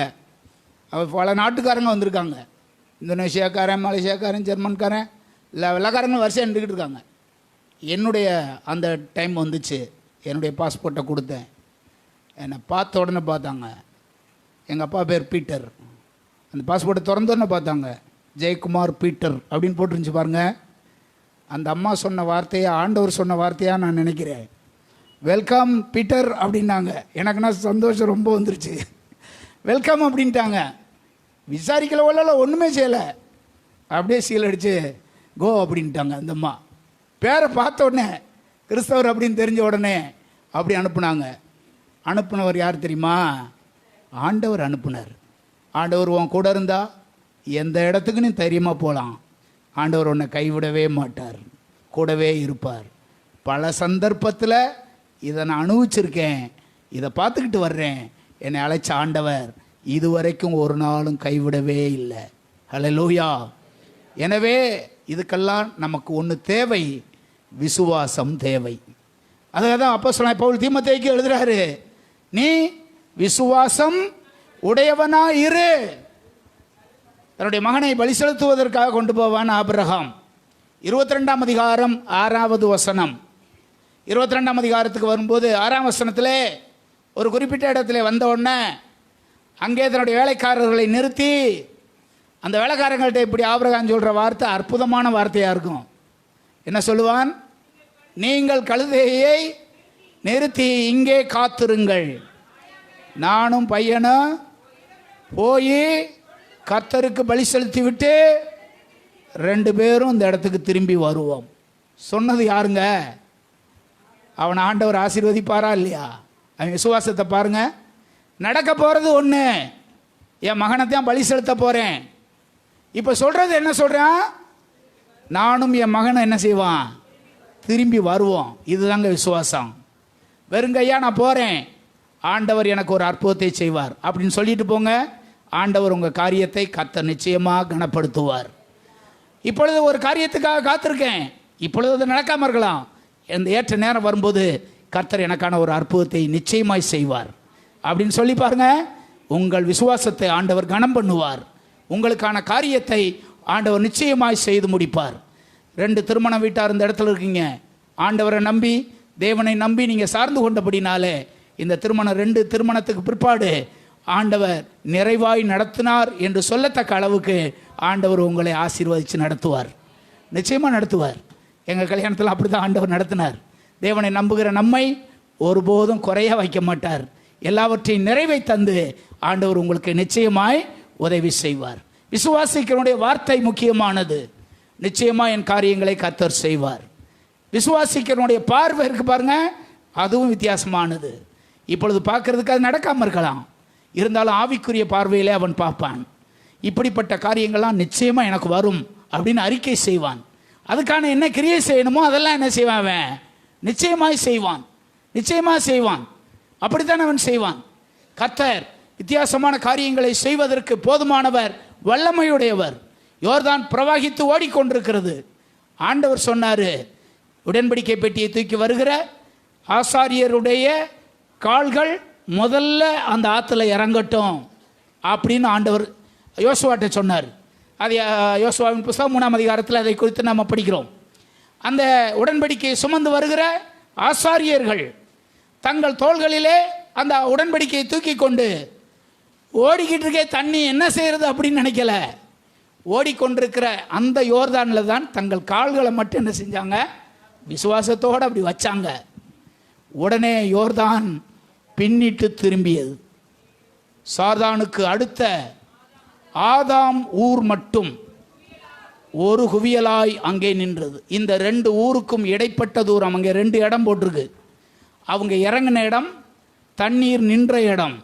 Speaker 1: பல நாட்டுக்காரங்க வந்திருக்காங்க, இந்தோனேஷியாக்காரன், மலேசியாக்காரன், ஜெர்மன்காரன், இல்லை வெள்ளக்காரங்களும் வரிசையாக நின்றுக்கிட்டு இருக்காங்க. என்னுடைய அந்த டைம் வந்துச்சு. என்னுடைய பாஸ்போர்ட்டை கொடுத்தேன். என்னை பார்த்த உடனே பார்த்தாங்க, எங்கள் அப்பா பேர் பீட்டர். அந்த பாஸ்போர்ட்டை திறந்தோடனே பார்த்தாங்க, ஜெயக்குமார் பீட்டர் அப்படின்னு போட்டுருந்துச்சு பாருங்கள். அந்த அம்மா சொன்ன வார்த்தையை ஆண்டவர் சொன்ன வார்த்தையாக நான் நினைக்கிறேன். வெல்கம் பீட்டர் அப்படின்னாங்க. எனக்குன்னா சந்தோஷம் ரொம்ப வந்துருச்சு. வெல்கம் அப்படின்ட்டாங்க. விசாரிக்கல ஒன்றுமே செய்யலை, அப்படியே சீல் அடித்து கோ அப்படின்ட்டாங்க. அந்த அம்மா பேரை பார்த்த உடனே கிறிஸ்தவர் அப்படின்னு தெரிஞ்ச உடனே அப்படி அனுப்புனாங்க. அனுப்புனவர் யார் தெரியுமா? ஆண்டவர் அனுப்புனார். ஆண்டவர் உன் கூட இருந்தால் எந்த இடத்துக்கு நீ தைரியமாக போகலாம். ஆண்டவர் உன்னை கைவிடவே மாட்டார், கூடவே இருப்பார். பல சந்தர்ப்பத்தில் இதை நான் அனுபவிச்சிருக்கேன், இதை பார்த்துக்கிட்டு வர்றேன். என்னை அழைச்ச ஆண்டவர் இதுவரைக்கும் ஒரு நாளும் கைவிடவே இல்லை. ஹல்லேலூயா. எனவே இதுக்கெல்லாம் நமக்கு ஒன்று தேவை, விசுவாசம் தேவை. அதுக்காக தான் அப்போஸ்தலனாகிய பவுல் தீமோத்தேயுக்கு எழுதுறாரு, நீ விசுவாசம் உடையவனா இரு. தன்னுடைய மகனை பலி செலுத்துவதற்காக கொண்டு போவான் ஆபிரகாம். 22ஆம் அதிகாரம் 6வது வசனம். 22ஆம் அதிகாரத்துக்கு வரும்போது 6ஆம் வசனத்திலே ஒரு குறிப்பிட்ட இடத்துல வந்த உடனே அங்கே தன்னுடைய வேலைக்காரர்களை நிறுத்தி, அந்த வேலைக்காரங்கள்ட்ட இப்படி ஆபிரகாம் சொல்கிற வார்த்தை அற்புதமான வார்த்தையாக இருக்கும். என்ன சொல்லுவான்? நீங்கள் கழுதையை நிறுத்தி இங்கே காத்திருங்கள், நானும் பையனும் போய் கர்த்தருக்கு பலி செலுத்தி விட்டு 2 பேரும் இந்த இடத்துக்கு திரும்பி வருவோம். சொன்னது யாருங்க? அவன் ஆண்டவர் ஆசீர்வதிப்பாரா இல்லையா? அவன் விசுவாசத்தை பாருங்க. நடக்க போகிறது ஒன்று, என் மகனை தான் பலி செலுத்த போகிறேன். இப்போ சொல்கிறது என்ன சொல்கிறான்? நானும் என் மகனை என்ன செய்வான்? திரும்பி வருவோம். இதுதாங்க விசுவாசம். வெறுங்கையா நான் போகிறேன், ஆண்டவர் எனக்கு ஒரு அற்புதத்தை செய்வார் அப்படின்னு சொல்லிட்டு போங்க. ஆண்டவர் உங்கள் காரியத்தை கர்த்தர் நிச்சயமாக கனப்படுத்துவார். இப்பொழுது ஒரு காரியத்துக்காக காத்திருக்கேன், இப்பொழுது அது நடக்காமல் இருக்கலாம். இந்த ஏற்ற நேரம் வரும்போது கர்த்தர் எனக்கான ஒரு அற்புதத்தை நிச்சயமாய் செய்வார் அப்படின்னு சொல்லி பாருங்க. உங்கள் விசுவாசத்தை ஆண்டவர் கனம் பண்ணுவார். உங்களுக்கான காரியத்தை ஆண்டவர் நிச்சயமாய் செய்து முடிப்பார். 2 திருமண வீட்டார் இந்த இடத்துல இருக்கீங்க. ஆண்டவரை நம்பி, தேவனை நம்பி நீங்கள் சார்ந்து கொண்டபடினாலே இந்த திருமணம் 2 திருமணத்துக்கு பிற்பாடு ஆண்டவர் நிறைவாய் நடத்தினார் என்று சொல்லத்தக்க அளவுக்கு ஆண்டவர் உங்களை ஆசீர்வதித்து நடத்துவார். நிச்சயமாக நடத்துவார். எங்கள் கல்யாணத்தில் அப்படி தான் ஆண்டவர் நடத்தினார். தேவனை நம்புகிற நம்மை ஒருபோதும் குறைய வைக்க மாட்டார். எல்லாவற்றையும் நிறைவை தந்து ஆண்டவர் உங்களுக்கு நிச்சயமாய் உதவி செய்வார். விசுவாசிக்கிறவனுடைய வார்த்தை முக்கியமானது. நிச்சயமாக என் காரியங்களை கர்த்தர் செய்வார். விசுவாசிக்கிறவனுடைய பார்வை இருக்கு பாருங்க, அதுவும் வித்தியாசமானது. இப்பொழுது பார்க்கறதுக்கு அது நடக்காமல் இருக்கலாம், இருந்தாலும் ஆவிக்குரிய பார்வையிலே அவன் பார்ப்பான். இப்படிப்பட்ட காரியங்கள்லாம் நிச்சயமாக எனக்கு வரும் அப்படின்னு அறிக்கை செய்வான். அதுக்கான என்ன கிரியை செய்யணுமோ அதெல்லாம் என்ன செய்வான்? அவன் நிச்சயமாய் செய்வான். நிச்சயமாக செய்வான். அப்படித்தான் அவன் செய்வான். கர்த்தர் வித்தியாசமான காரியங்களை செய்வதற்கு போதுமானவர், வல்லமையுடையவர். யோர்தான் பிரவாகித்து ஓடிக்கொண்டிருக்கிறது. ஆண்டவர் சொன்னார், உடன்படிக்கை பெட்டியை தூக்கி வருகிற ஆசாரியருடைய கால்கள் முதல்ல அந்த ஆற்றுல இறங்கட்டும் அப்படின்னு ஆண்டவர் யோசுவாட்ட சொன்னார். அது யோசுவாவின் புத்தகம் 3ஆம் அதிகாரத்தில் அதை குறித்து நாம் படிக்கிறோம். அந்த உடன்படிக்கையை சுமந்து வருகிற ஆசாரியர்கள் தங்கள் தோள்களிலே அந்த உடன்படிக்கையை தூக்கி கொண்டு ஓடிக்கிட்டு இருக்கே, தண்ணி என்ன செய்கிறது அப்படின்னு நினைக்கல. ஓடிக்கொண்டிருக்கிற அந்த யோர்தானில் தான் தங்கள் கால்களை மட்டும் என்ன செஞ்சாங்க? விசுவாசத்தோடு அப்படி வச்சாங்க. உடனே யோர்தான் பின்னிட்டு திரும்பியது. சார்தானுக்கு அடுத்த ஆதாம் ஊர் மட்டும் ஒரு குவியலாய் அங்கே நின்றது. இந்த 2 ஊருக்கும் இடைப்பட்ட தூரம், அங்கே 2 இடம் போட்டிருக்கு. அவங்க இறங்கின இடம், தண்ணீர் நின்ற இடம்,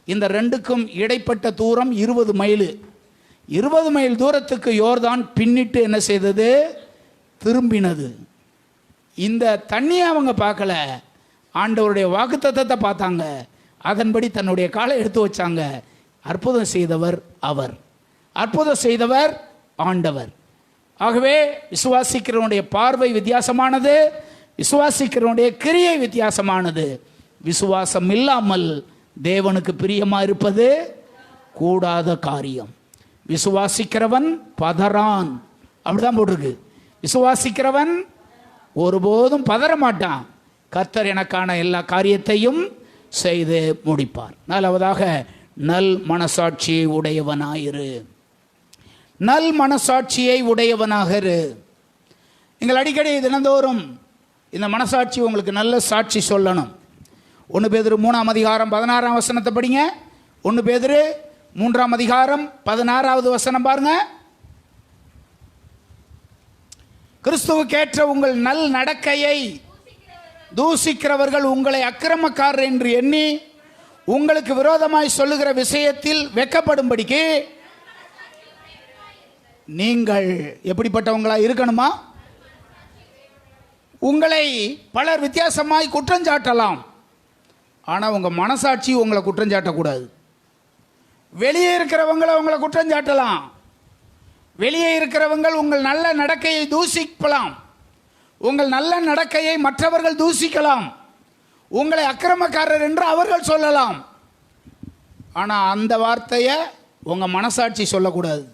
Speaker 1: இந்த 2க்கும் இடைப்பட்ட தூரம் 20 மைல். 20 மைல் தூரத்துக்கு யோர்தான் பின்னிட்டு என்ன செய்தது? திரும்பினது. இந்த தண்ணியை அவங்க பார்க்கல, ஆண்டவருடைய வாக்குத்தத்தத்தை பார்த்தாங்க. அதன்படி தன்னுடைய காலை எடுத்து வச்சாங்க. அற்புதம் செய்தவர் அவர், அற்புதம் செய்தவர் ஆண்டவர். ஆகவே விசுவாசிக்கிறவனுடைய பார்வை வித்தியாசமானது, விசுவாசிக்கிறவனுடைய கிரியை வித்தியாசமானது. விசுவாசம் இல்லாமல் தேவனுக்கு பிரியமாக இருப்பது கூடாத காரியம். விசுவாசிக்கிறவன் பதறான், அப்படிதான் போட்டிருக்கு. விசுவாசிக்கிறவன் ஒருபோதும் பதற மாட்டான். கர்த்தர் எனக்கான எல்லா காரியத்தையும் செய்து முடிப்பார். நாலாவதாக, நல் மனசாட்சியை உடையவனாயிரு. நல் மனசாட்சியை உடையவனாக இரு. நீங்கள் அடிக்கடி தினந்தோறும் இந்த மனசாட்சி உங்களுக்கு நல்ல சாட்சி சொல்லணும். 1 பேதுரு 3ஆம் அதிகாரம் 16ஆம் வசனத்தை படிங்க. 1 பேதுரு 3ஆம் அதிகாரம் 16வது வசனம் பாருங்க. கிறிஸ்துவுக்கேற்ற உங்கள் நல் நடக்கையை தூசிக்கிறவர்கள் உங்களை அக்கிரமக்காரர் என்று எண்ணி உங்களுக்கு விரோதமாய் சொல்லுகிற விஷயத்தில் வெட்கப்படும்படிக்கு நீங்கள் எப்படிப்பட்டவங்களா இருக்கணுமா? உங்களை பலர் வித்தியாசமாய் குற்றஞ்சாட்டலாம், ஆனால் உங்கள் மனசாட்சி உங்களை குற்றஞ்சாட்டக்கூடாது. வெளியே இருக்கிறவங்களை உங்களை குற்றஞ்சாட்டலாம், வெளியே இருக்கிறவங்கள் உங்கள் நல்ல நடக்கையை தூசிக்கலாம், உங்கள் நல்ல நடக்கையை மற்றவர்கள் தூசிக்கலாம், உங்களை அக்கிரமக்காரர் என்று அவர்கள் சொல்லலாம். ஆனால் அந்த வார்த்தையை உங்கள் மனசாட்சி சொல்லக்கூடாது.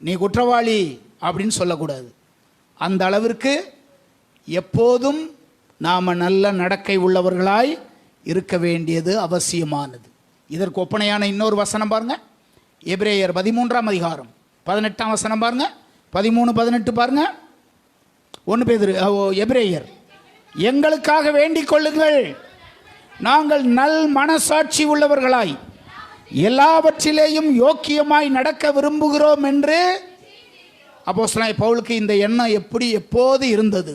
Speaker 1: நீ குற்றவாளி அப்படின்னு சொல்லக்கூடாது. அந்த அளவிற்கு எப்போதும் நாம் நல்ல நடக்கை உள்ளவர்களாய் இருக்க வேண்டியது அவசியமானது. இதற்கு ஒப்பனையான இன்னொரு வசனம் பாருங்க. எபிரேயர் 13ஆம் அதிகாரம் 18ஆம் வசனம் பாருங்க. 13-18 பாருங்க. 1 பேதுரு எபிரேயர், எங்களுக்காக வேண்டிக் கொள்ளுங்கள், நாங்கள் நல் மனசாட்சி உள்ளவர்களாய் எல்லாவற்றிலேயும் யோக்கியமாய் நடக்க விரும்புகிறோம் என்று. அப்போஸ்தலனாகிய பவுலுக்கு இந்த எண்ணம் எப்போது இருந்தது?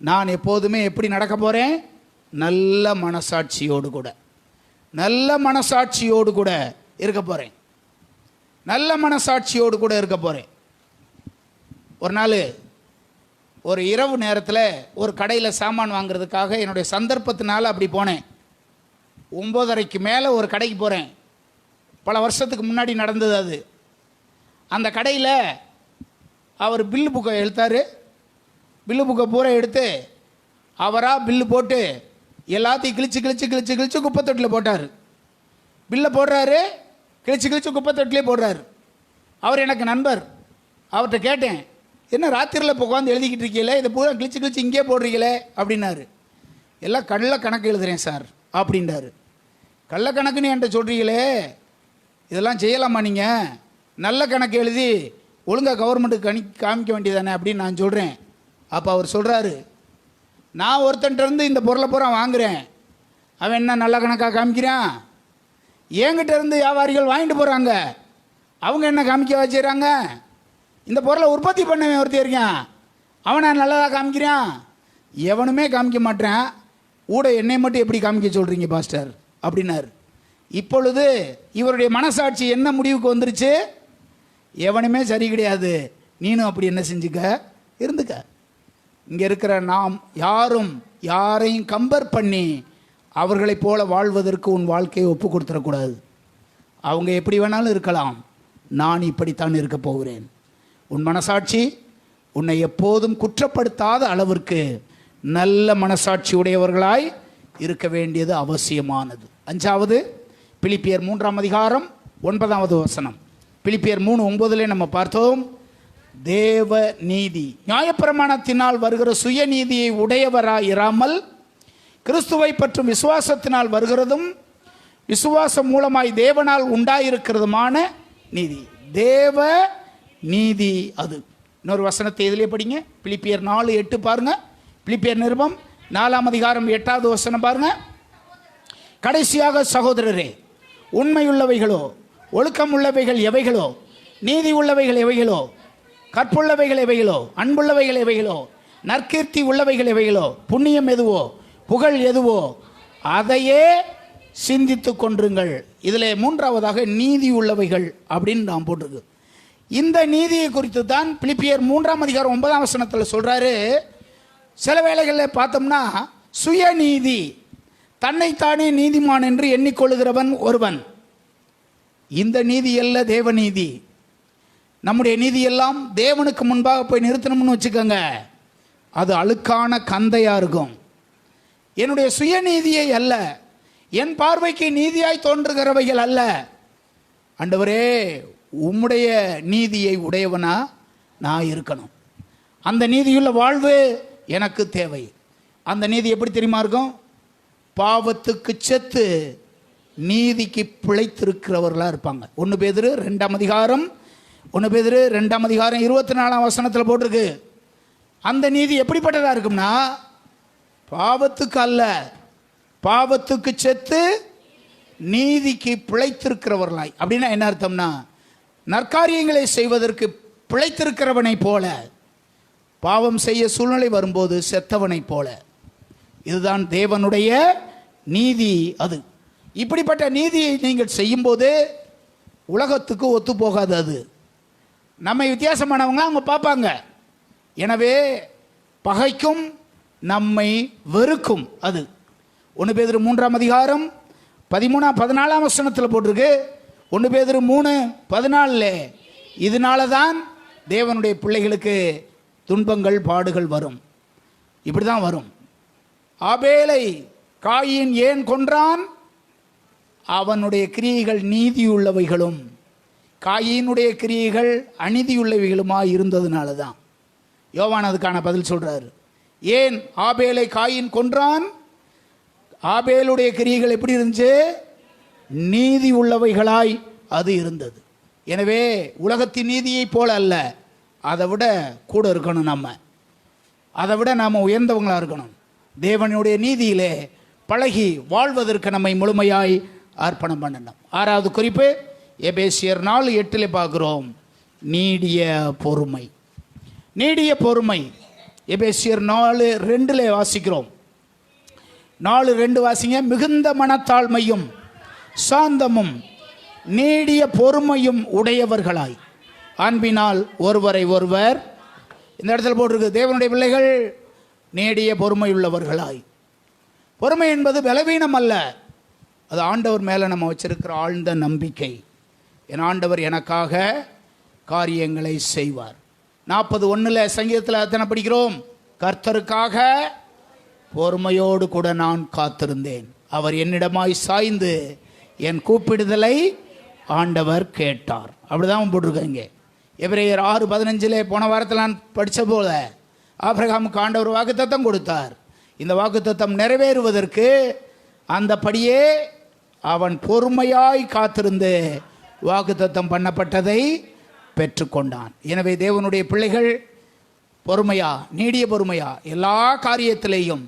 Speaker 1: நான் எப்போதுமே எப்படி நடக்க போகிறேன்? நல்ல மனசாட்சியோடு கூட, நல்ல மனசாட்சியோடு கூட இருக்க போகிறேன். நல்ல மனசாட்சியோடு கூட இருக்க போகிறேன். ஒரு நாள் ஒரு இரவு நேரத்தில் ஒரு கடையில் சாமான் வாங்குறதுக்காக என்னுடைய சந்தர்ப்பத்தினால அப்படி போனேன். 9:30க்கு மேலே ஒரு கடைக்கு போகிறேன். பல வருஷத்துக்கு முன்னாடி நடந்தது அது. அந்த கடையில் அவர் பில்லு புக்கை எடுத்தார். பில்லு புக்கை பூரா எடுத்து அவராக பில்லு போட்டு எல்லாத்தையும் கிழிச்சு குப்பைத்தொட்டில் போட்டார். பில்லை போடுறாரு, கிழிச்சு குப்பைத்தொட்டிலே போடுறாரு. அவர் எனக்கு நண்பர். அவர்கிட்ட கேட்டேன், என்ன ராத்திரியில் இப்போ உட்காந்து எழுதிக்கிட்டு இருக்கீங்களே, இதை பூரா கிழிச்சு இங்கே போடுறீங்களே அப்படின்னாரு. எல்லாம் கள்ள கணக்கு எழுதுகிறேன் சார் அப்படின்றாரு. கள்ள கணக்குன்னு என்கிட்ட சொல்கிறீங்களே, இதெல்லாம் செய்யலாமா நீங்கள்? நல்ல கணக்கு எழுதி ஒழுங்காக கவர்மெண்ட்டுக்கு காமிக்க வேண்டியதானே அப்படின்னு நான் சொல்கிறேன். அப்போ அவர் சொல்கிறாரு, நான் ஒருத்தன்ட்ட இருந்து இந்த பொருளை பூரா வாங்குகிறேன், அவன் என்ன நல்ல கணக்காக காமிக்கிறான்? என்கிட்ட இருந்து வியாபாரிகள் வாங்கிட்டு போகிறாங்க, அவங்க என்ன காமிக்க வச்சுக்கிறாங்க? இந்த பொருளை உற்பத்தி பண்ணவன் ஒருத்தர் இருக்கான், அவனை நல்லதாக காமிக்கிறான்? எவனுமே காமிக்க மாட்டேன். ஊட என்னை மட்டும் எப்படி காமிக்க சொல்கிறீங்க பாஸ்டர் அப்படின்னாரு. இப்பொழுது இவருடைய மனசாட்சி என்ன முடிவுக்கு வந்துருச்சு? எவனுமே சரி கிடையாது, நீனும் அப்படி என்ன செஞ்சுக்க, இருந்துக்க. இங்கே இருக்கிற நாம் யாரும் யாரையும் கம்பேர் பண்ணி அவர்களைப் போல வாழ்வதற்கு உன் வாழ்க்கையை ஒப்பு கொடுத்துடக்கூடாது. அவங்க எப்படி வேணாலும் இருக்கலாம், நான் இப்படித்தான் இருக்க போகிறேன். உன் மனசாட்சி உன்னை எப்போதும் குற்றப்படுத்தாத அளவிற்கு நல்ல மனசாட்சி உடையவர்களாய் இருக்க வேண்டியது அவசியமானது. 5வது, பிலிப்பியர் 3ஆம் அதிகாரம் 9வது வசனம். பிலிப்பியர் 3:9 நம்ம பார்த்தோம். தேவ நீதி நியாயப்பிரமாணத்தினால் வருகிற சுயநீதியை உடையவராயிராமல் கிறிஸ்துவை பற்றும் விசுவாசத்தினால் வருகிறதும் விசுவாசம் மூலமாய் தேவனால் உண்டாயிருக்கிறதுமான நீதி. தேவ நீதி அது. இன்னொரு வசனத்தை இதிலே படிங்க. பிலிப்பியர் 4:8 பாருங்க. பிலிப்பியர் நிருபம் 4ஆம் அதிகாரம் 8வது வசனம் பாருங்க. கடைசியாக சகோதரரே, உண்மையுள்ளவைகளோ, ஒழுக்கம் உள்ளவைகள் எவைகளோ, நீதி உள்ளவைகள் எவைகளோ, கற்புள்ளவைகள் எவைகளோ, அன்புள்ளவைகள் எவைகளோ, நற்கீர்த்தி உள்ளவைகள் எவைகளோ, புண்ணியம் எதுவோ, புகழ் எதுவோ, அதையே சிந்தித்து கொன்றுங்கள். இதில் 3வதாக நீதி உள்ளவைகள் அப்படின்னு நாம் போட்டிருக்கு. இந்த நீதியை குறித்து தான் பிலிப்பியர் 3ஆம் அதிகாரம் 9ஆம் வசனத்தில் சொல்கிறாரு. சில வேளைகளில் பார்த்தோம்னா சுயநீதி, தன்னைத்தானே நீதிமான் என்று எண்ணிக்கொள்கிறவன் ஒருவன். இந்த நீதி அல்ல தேவநீதி. நம்முடைய நீதி எல்லாம் தேவனுக்கு முன்பாக போய் நிறுத்தணும்னு வச்சுக்கோங்க, அது அழுக்கான கந்தையாக இருக்கும். என்னுடைய சுயநீதியை அல்ல, என் பார்வைக்கு நீதியாய் தோன்றுகிறவைகள் அல்ல, ஆண்டவரே உம்முடைய நீதியை உடையவனா நான் இருக்கணும். அந்த நீதியுள்ள வாழ்வு எனக்கு தேவை. அந்த நீதி எப்படி தெரியுமா இருக்கும்? பாவத்துக்கு செத்து நீதிக்கு பிழைத்திருக்கிறவர்களாக இருப்பாங்க. 1 பேதுரு 2ஆம் அதிகாரம் 24ஆம் வசனத்தில் போட்டிருக்கு. அந்த நீதி எப்படிப்பட்டதாக இருக்கும்னா, பாவத்துக்கு அல்ல, பாவத்துக்கு செத்து நீதிக்கு பிழைத்திருக்கிறவர்களாய். அப்படின்னா என்ன அர்த்தம்னா, நற்காரியங்களை செய்வதற்கு பிழைத்திருக்கிறவனை போல, பாவம் செய்ய சூழ்நிலை வரும்போது செத்தவனை போல. இதுதான் தேவனுடைய நீதி. அது இப்படிப்பட்ட நீதியை நீங்கள் செய்யும்போது உலகத்துக்கு ஒத்து போகாது. அது நம்மை வித்தியாசமானவங்களாம் அவங்க பார்ப்பாங்க. எனவே பகைக்கும், நம்மை வெறுக்கும். அது 1 பேதுரு 3ஆம் அதிகாரம் 14ஆம் வசனத்தில் போட்டிருக்கு. 1 பேதுரு 3:14 இதனால தான் தேவனுடைய பிள்ளைகளுக்கு துன்பங்கள் பாடுகள் வரும். இப்படி தான் வரும். ஆபேலை காயின் ஏன் கொன்றான்? அவனுடைய கிரியைகள் நீதியுள்ளவைகளும் காயினுடைய கிரியைகள் அநீதியுள்ளவைகளுமாக இருந்ததுனால தான். யோவான் அதுக்கான பதில் சொல்றாரு. ஏன் ஆபேலை காயின் கொன்றான்? ஆபேலுடைய கிரியைகள் எப்படி இருந்துச்சு? நீதி உள்ளவைகளாய் அது இருந்தது. எனவே உலகத்தின் நீதியை போல அல்ல, அதை விட கூட இருக்கணும். அதை விட நாம் உயர்ந்தவங்களாக இருக்கணும். தேவனுடைய நீதியிலே பழகி வாழ்வதற்கு நம்மை முழுமையாய் அர்ப்பணம் பண்ணணும். 6வது குறிப்பு எபேசியர் 4:8 பார்க்கிறோம். நீடிய பொறுமை. நீடிய பொறுமை எபேசியர் 4:2 வாசிக்கிறோம். 4:2 வாசிங்க. மிகுந்த மனத்தாழ்மையும் சாந்தமும் நீடிய பொறுமையும் உடையவர்களாய் அன்பினால் ஒருவரை ஒருவர். இந்த இடத்துல போட்டிருக்கு தேவனுடைய பிள்ளைகள் நீடிய பொறுமை உள்ளவர்களாய். பொறுமை என்பது பலவீனம் அல்ல, அது ஆண்டவர் மேலே நம்ம வச்சிருக்கிற ஆழ்ந்த நம்பிக்கை. என் ஆண்டவர் எனக்காக காரியங்களை செய்வார். 40:1 சங்கீதத்தில் அத்தனை படிக்கிறோம். கர்த்தருக்காக பொறுமையோடு கூட நான் காத்திருந்தேன், அவர் என்னிடமாய் சாய்ந்து என் கூப்பிடுதலை ஆண்டவர் கேட்டார். அப்படிதான் போட்டிருக்கீங்க. எபிரேயர் 6:15 போன வாரத்தில் நான் படித்த போல ஆபிரகாமுக்கு ஆண்டவர் வாக்குத்தத்தம் கொடுத்தார். இந்த வாக்குத்தத்தம் நிறைவேறுவதற்கு அந்தபடியே அவன் பொறுமையாய் காத்திருந்து வாக்குத்தத்தம் பண்ணப்பட்டதை பெற்றுக்கொண்டான். எனவே தேவனுடைய பிள்ளைகள் பொறுமையா, நீடிய பொறுமையா, எல்லா காரியத்திலேயும்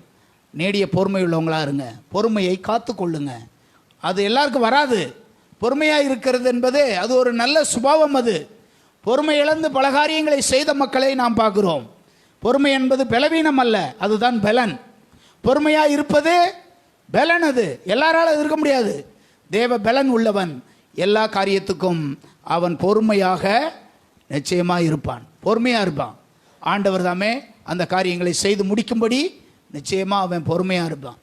Speaker 1: நீடிய பொறுமை உள்ளவங்களா இருங்க. பொறுமையை காத்து கொள்ளுங்க. அது எல்லாருக்கும் வராது. பொறுமையாக இருக்கிறது என்பது அது ஒரு நல்ல சுபாவம். அது பொறுமை இழந்து பல காரியங்களை செய்த மக்களை நாம் பார்க்கிறோம். பொறுமை என்பது பலவீனம் அல்ல, அதுதான் பலன். பொறுமையாக இருப்பது பலன். அது எல்லாராலும் இருக்க முடியாது. தேவ பலன் உள்ளவன் எல்லா காரியத்துக்கும் அவன் பொறுமையாக நிச்சயமாக இருப்பான், பொறுமையாக இருப்பான். ஆண்டவர் தாமே அந்த காரியங்களை செய்து முடிக்கும்படி நிச்சயமாக அவன் பொறுமையாக இருப்பான்.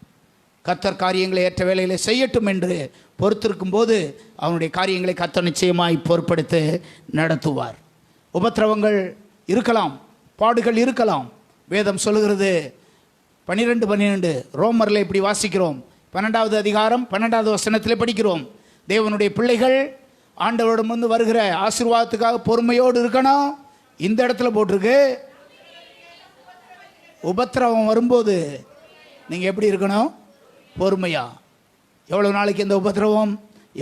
Speaker 1: கர்த்தர் காரியங்களை ஏற்ற வேலைகளை செய்யட்டும் என்று பொறுத்திருக்கும் போது அவனுடைய காரியங்களை கர்த்தர் நிச்சயமாய் பொறுப்படுத்தி நடத்துவார். உபத்திரவங்கள் இருக்கலாம், பாடுகள் இருக்கலாம். வேதம் சொல்லுகிறது 12:12 ரோமரில் இப்படி வாசிக்கிறோம். 12வது அதிகாரம் 12வது வசனத்தில் படிக்கிறோம். தேவனுடைய பிள்ளைகள் ஆண்டவரோடு முன்பு வருகிற ஆசீர்வாதத்துக்காக பொறுமையோடு இருக்கணும். இந்த இடத்துல போட்டிருக்கு உபத்திரவம் வரும்போது நீங்கள் எப்படி இருக்கணும்? பொறுமையா. எவ்வளவு நாளைக்கு இந்த உபத்திரவம்,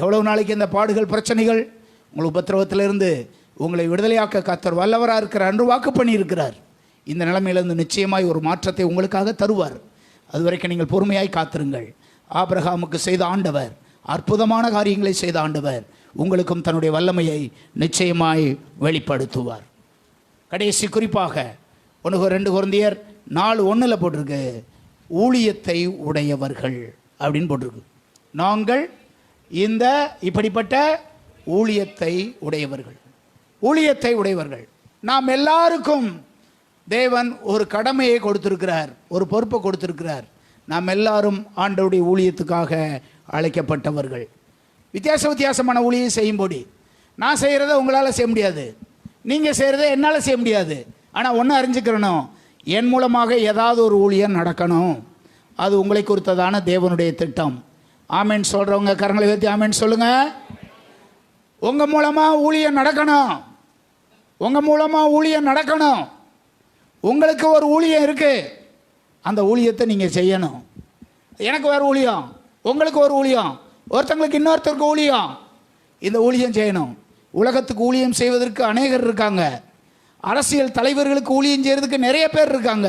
Speaker 1: எவ்வளவு நாளைக்கு இந்த பாடுகள், பிரச்சனைகள்? உங்கள் உபத்திரவத்திலிருந்து உங்களை விடுதலையாக்க கர்த்தர் வல்லவராக இருக்கிறார் என்று வாக்கு பண்ணி இருக்கிறார். இந்த நிலைமையிலிருந்து நிச்சயமாய் ஒரு மாற்றத்தை உங்களுக்காக தருவார். அது வரைக்கும் நீங்கள் பொறுமையாய் காத்திருங்கள். ஆபிரகாமுக்கு செய்த ஆண்டவர், அற்புதமான காரியங்களை செய்த ஆண்டவர் உங்களுக்கும் தன்னுடைய வல்லமையை நிச்சயமாய் வெளிப்படுத்துவார். கடைசி குறிப்பாக 2 கொரிந்தியர் 4:1 போட்டிருக்கு, ஊழியத்தை உடையவர்கள் அப்படின்னு போட்டிருக்கு. நாங்கள் இந்த இப்படிப்பட்ட ஊழியத்தை உடையவர்கள். ஊழியத்தை உடையவர்கள் நாம் எல்லாருக்கும் தேவன் ஒரு கடமையை கொடுத்திருக்கிறார், ஒரு பொறுப்பை கொடுத்திருக்கிறார். நாம் எல்லாரும் ஆண்டவருடைய ஊழியத்துக்காக அழைக்கப்பட்டவர்கள். வித்தியாசமான ஊழியம் செய்யும்படி நான் செய்கிறத உங்களால் செய்ய முடியாது, நீங்கள் செய்கிறத என்னால் செய்ய முடியாது. ஆனால் ஒன்று அறிஞ்சுக்கிறணும், என் மூலமாக ஏதாவது ஒரு ஊழியம் நடக்கணும். அது உங்களை குறித்ததான தேவனுடைய திட்டம். ஆமேன் சொல்கிறவங்க கரங்களை வைத்து ஆமேன் சொல்லுங்கள். உங்கள் மூலமாக ஊழியம் நடக்கணும், உங்கள் மூலமாக ஊழியம் நடக்கணும். உங்களுக்கு ஒரு ஊழியம் இருக்குது, அந்த ஊழியத்தை நீங்கள் செய்யணும். எனக்கு வேறு ஊழியம், உங்களுக்கு ஒரு ஊழியம், ஒருத்தங்களுக்கு இன்னொருத்தருக்கு ஊழியம். இந்த ஊழியம் செய்யணும். உலகத்துக்கு ஊழியம் செய்வதற்கு அநேகர் இருக்காங்க. அரசியல் தலைவர்களுக்கு ஊழியம் செய்கிறதுக்கு நிறைய பேர் இருக்காங்க.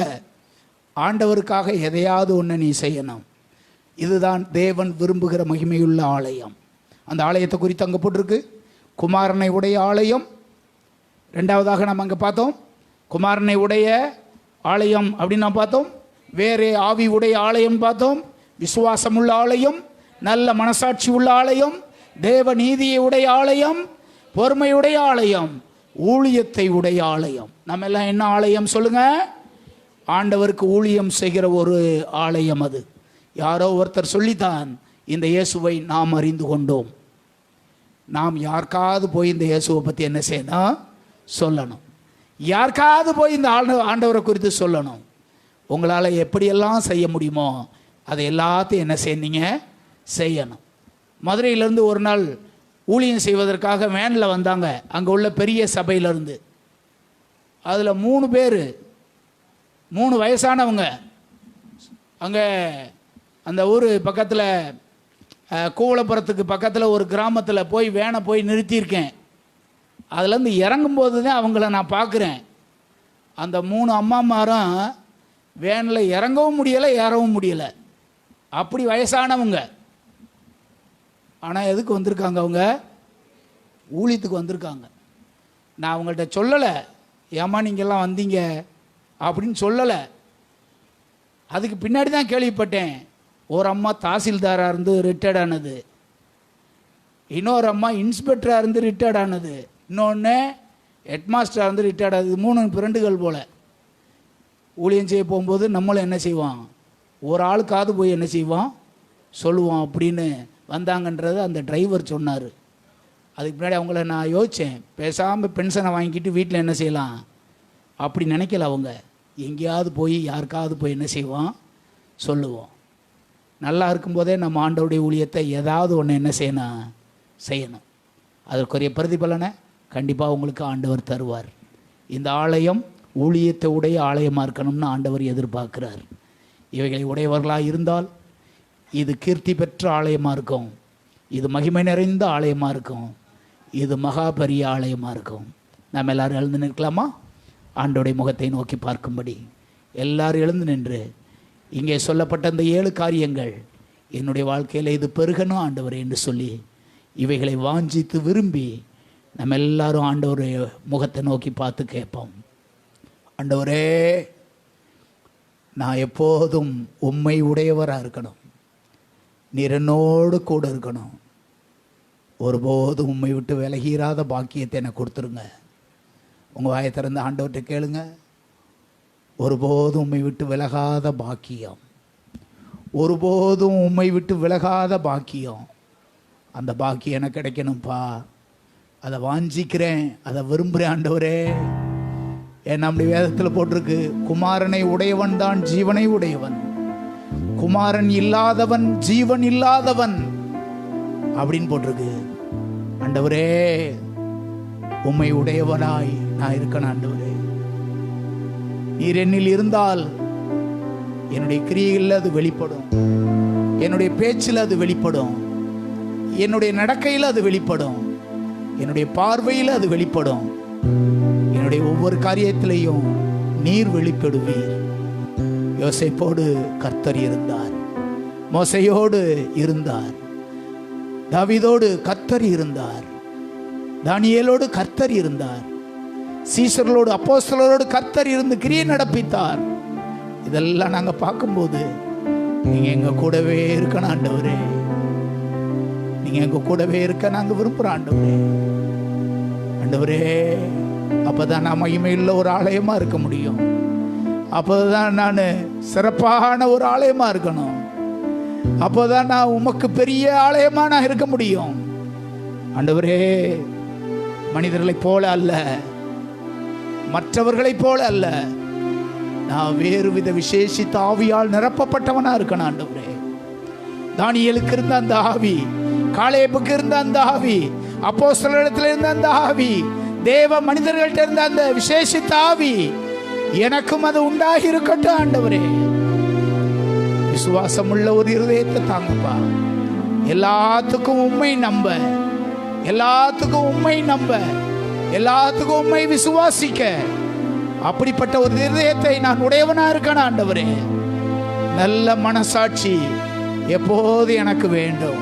Speaker 1: ஆண்டவருக்காக எதையாவது ஒன்று நீ செய்யணும். இதுதான் தேவன் விரும்புகிற மகிமையுள்ள ஆலயம். அந்த ஆலயத்தை குறித்து அங்கே போட்டிருக்கு, குமாரனை உடைய ஆலயம். ரெண்டாவதாக நம்ம அங்கே பார்த்தோம், குமாரனை உடைய ஆலயம் அப்படின்னு நான் பார்த்தோம். வேறே ஆவி உடைய ஆலயம் பார்த்தோம். விசுவாசம் உள்ள ஆலயம், நல்ல மனசாட்சி உள்ள ஆலயம், தேவ நீதியை உடைய ஆலயம், பொறுமையுடைய ஆலயம், ஊழியத்தை உடைய ஆலயம். நம்ம எல்லாம் என்ன ஆலயம் சொல்லுங்க? ஆண்டவருக்கு ஊழியம் செய்கிற ஒரு ஆலயம் அது. யாரோ ஒருத்தர் சொல்லித்தான் இந்த இயேசுவை நாம் அறிந்து கொண்டோம். நாம் யாருக்காவது போய் இந்த இயேசுவை பற்றி என்ன செய்யணும்? சொல்லணும். யாருக்காவது போய் இந்த ஆண்டவரை குறித்து சொல்லணும். உங்களால் எப்படியெல்லாம் செய்ய முடியுமோ அதை எல்லாத்தையும் என்ன செய்யணுங்க? செய்யணும். மதுரையிலேருந்து ஒரு நாள் ஊழியம் செய்வதற்காக வேனில் வந்தாங்க, அங்கே உள்ள பெரிய சபையிலேருந்து. அதில் 3 பேர், 3 வயசானவங்க. அங்கே அந்த ஊர் பக்கத்தில், கூவலப்புறத்துக்கு பக்கத்தில் ஒரு கிராமத்தில் போய் வேனை போய் நிறுத்தியிருக்கேன். அதுலேருந்து இறங்கும்போது தான் அவங்கள நான் பார்க்குறேன். அந்த 3 அம்மாமாரும் வேனில் இறங்கவும் முடியலை, ஏறவும் முடியலை. அப்படி வயசானவங்க. ஆனால் எதுக்கு வந்திருக்காங்க? அவங்க ஊழியத்துக்கு வந்திருக்காங்க. நான் அவங்கள்ட்ட சொல்லலை, ஏம்மா நீங்கள்லாம் வந்தீங்க அப்படின்னு சொல்லலை. அதுக்கு பின்னாடி தான் கேள்விப்பட்டேன். ஒரு அம்மா தாசில்தாராக இருந்து ரிட்டையர்ட் ஆனது, இன்னொரு அம்மா இன்ஸ்பெக்டராக இருந்து ரிட்டையர்ட் ஆனது, இன்னொன்று ஹெட்மாஸ்டராக இருந்து ரிட்டையர்ட் ஆகுது. 3 ஃப்ரெண்டுகள் போல். ஊழியம் செய்ய போகும்போது நம்மளும் என்ன செய்வோம்? ஒரு ஆளுக்காவது போய் என்ன செய்வோம்? சொல்லுவோம் அப்படின்னு வந்தாங்கன்றது அந்த டிரைவர் சொன்னார். அதுக்கு முன்னாடி அவங்கள நான் யோசித்தேன், பேசாமல் பென்ஷனை வாங்கிக்கிட்டு வீட்டில் என்ன செய்யலாம் அப்படி நினைக்கல. அவங்க எங்கேயாவது போய் யாருக்காவது போய் என்ன செய்வோம்? சொல்லுவோம். நல்லா இருக்கும்போதே நம்ம ஆண்டவருடைய ஊழியத்தை ஏதாவது ஒன்று என்ன செய்யணும். அதற்குரிய பிரதிபலனை கண்டிப்பாக உங்களுக்கு ஆண்டவர் தருவார். இந்த ஆலயம் ஊழியத்தை உடைய ஆலயமாக இருக்கணும்னு ஆண்டவர் எதிர்பார்க்கிறார். இவைகளை உடையவர்களாக இருந்தால் இது கீர்த்தி பெற்ற ஆலயமாக இருக்கும், இது மகிமை நிறைந்த ஆலயமாக இருக்கும், இது மகா பெரிய ஆலயமாக இருக்கும். நாம் எல்லோரும் எழுந்து நிற்கலாமா? ஆண்டோடைய முகத்தை நோக்கி பார்க்கும்படி எல்லாரும் எழுந்து நின்று, இங்கே சொல்லப்பட்ட அந்த 7 காரியங்கள் என்னுடைய வாழ்க்கையில் இது பெருகணும் ஆண்டவரே என்று சொல்லி இவைகளை வாஞ்சித்து விரும்பி நம்ம எல்லாரும் ஆண்டவருடைய முகத்தை நோக்கி பார்த்து கேட்போம். ஆண்டவரே, நான் எப்போதும் உம்மை உடையவராக இருக்கணும், நீர் என்னோடு கூட இருக்கணும், ஒருபோதும் உம்மை விட்டு விலகிறாத பாக்கியத்தை எனக்கு கொடுத்துருங்க. உங்கள் வாயை திறந்து ஆண்டவர்கிட்ட கேளுங்க. ஒருபோதும் உம்மை விட்டு விலகாத பாக்கியம், ஒருபோதும் உம்மை விட்டு விலகாத பாக்கியம், அந்த பாக்கியம் எனக்கு கிடைக்கணும்ப்பா. அதை வாஞ்சிக்கிறேன், அதை விரும்புகிறேன் ஆண்டவரே. ஏன் நம்முடைய வேதத்தில் போட்டிருக்கு, குமாரனை உடையவன் தான் ஜீவனை உடையவன், குமாரன் இல்லாதவன் ஜீவன் இல்லாதவன் அப்படின்னு போட்டிருக்கு. ஆண்டவரே, உம்மை உடையவனாய் நான் இருக்கணும் ஆண்டவரே. நீர் என்னில் இருந்தால் என்னுடைய கிரியையில் அது வெளிப்படும், என்னுடைய பேச்சில் அது வெளிப்படும், என்னுடைய நடக்கையில் அது வெளிப்படும், என்னுடைய பார்வையில் அது வெளிப்படும், என்னுடைய ஒவ்வொரு காரியத்திலையும் நீர் வெளிப்படுவீர். யோசேப்போடு கர்த்தர் இருந்தார், மோசையோடு இருந்தார், தாவீதோடு கர்த்தர் இருந்தார், தானியேலோடு கர்த்தர் இருந்தார், சீசர்களோடு அப்போஸ்தலரோடு கர்த்தர் இருந்து கிரியை நடப்பித்தார். இதெல்லாம் நாங்கள் பார்க்கும்போது நீங்க எங்க கூடவே இருக்கணும் ஆண்டவரே, நீங்க எங்க கூடவே இருக்க நாங்கள் விரும்புகிறோம் ஆண்டவரே. ஆண்டவரே, அப்பதான் நான் மகிமையுள்ள ஒரு ஆலயமா இருக்க முடியும், அப்போதான் நான் சிறப்பான ஒரு ஆலயமா இருக்கணும், அப்போதான் நான் உமக்கு பெரிய ஆலயமா நான் இருக்க முடியும். ஆண்டவரே, மனிதர்களைப் போல அல்ல, மற்றவர்களைப் போல அல்ல, நான் வேறு வித விசேஷித்த ஆவியால் நிரப்பப்பட்டவனா இருக்கணும் ஆண்டவரே. தானியேலுக்கு இருந்த அந்த ஆவி, காலேபுக்கு இருந்த அந்த ஆவி, அப்போஸ்தலரிடத்தில் இருந்த அந்த ஆவி, தேவ மனிதர்கள்ட்ட இருந்த அந்த விசேஷித்த ஆவி எனக்கும் அது உண்டாகி இருக்கட்டும் ஆண்டவரே. விசுவாசமுள்ள ஒரு இருதயத்தை தாங்கப்பா. எல்லாத்துக்கும் உண்மை நம்ப, எல்லாத்துக்கும் உண்மை நம்ப, எல்லாத்துக்கும் உண்மை விசுவாசிக்க அப்படிப்பட்ட ஒரு இருதயத்தை நான் உடையவனா இருக்கேன் ஆண்டவரே. நல்ல மனசாட்சி எப்போது எனக்கு வேண்டும்,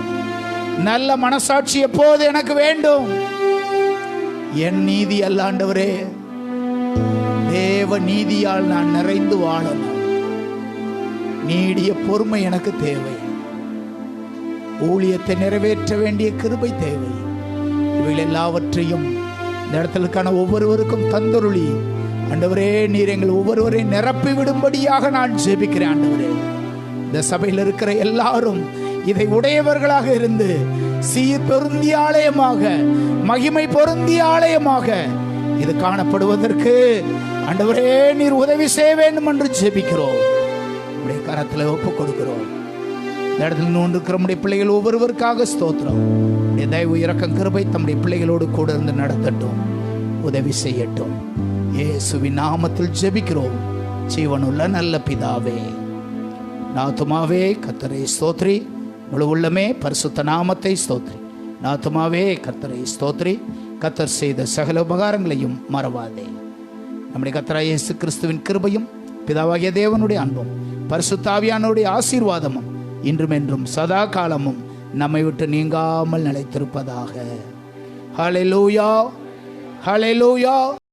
Speaker 1: நல்ல மனசாட்சி எப்போது எனக்கு வேண்டும். என் நீதி அல்ல ஆண்டவரே, தேவ நீதியால் நான் நிறைந்து வாழணும். நீடிய பொறுமை எனக்கு தேவை. ஊழியத்தை நிறைவேற்ற வேண்டிய கிருபை தேவை. இவைகள் எல்லாவற்றையும் இந்த இடத்திற்கான ஒவ்வொருவருக்கும் தந்தருளி ஆண்டவரே, நீர் எங்கள் ஒவ்வொருவரை நிரப்பி விடும்படியாக நான் ஜெபிக்கிறேன் ஆண்டவரே. இந்த சபையில் இருக்கிற எல்லாரும் இதை உடையவர்களாக இருந்து சீர் பொருந்திய ஆலயமாக, மகிமை பொருந்திய ஆலயமாக இது காணப்படுவதற்கு ஆண்டவரே நீர் உதவி செய்ய வேண்டும் என்று ஜெபிக்கிறோம். உடைய கரத்தில் ஒப்பு கொடுக்கிறோம். இந்த இடத்துல நோண்டிருக்கிற நம்முடைய பிள்ளைகள் ஒவ்வொருவருக்காக ஸ்தோத்திரம். உடைய தயவு இரக்கம் கிருபை தம்முடைய பிள்ளைகளோடு கூட இருந்து நடத்தட்டும், உதவி செய்யட்டும். இயேசுவின் நாமத்தில் ஜெபிக்கிறோம் ஜீவனுள்ள நல்ல பிதாவே. நாத்துமாவே கர்த்தரை ஸ்தோத்ரி, முழு உள்ளமே பரிசுத்த நாமத்தை ஸ்தோத்ரி. நாத்துமாவே கர்த்தரை ஸ்தோத்ரி, கர்த்தர் செய்த சகல உபகாரங்களையும் மறவாதே. நம்முடைய கர்த்தராகிய இயேசு கிறிஸ்துவின் கிருபையும் பிதாவாகிய தேவனுடைய அன்பும் பரிசுத்த ஆவியானவருடைய ஆசீர்வாதமும் இன்றும் என்றும் சதா காலமும் நம்மை விட்டு நீங்காமல் நிலைத்திருப்பதாக. ஹல்லேலூயா, ஹல்லேலூயா.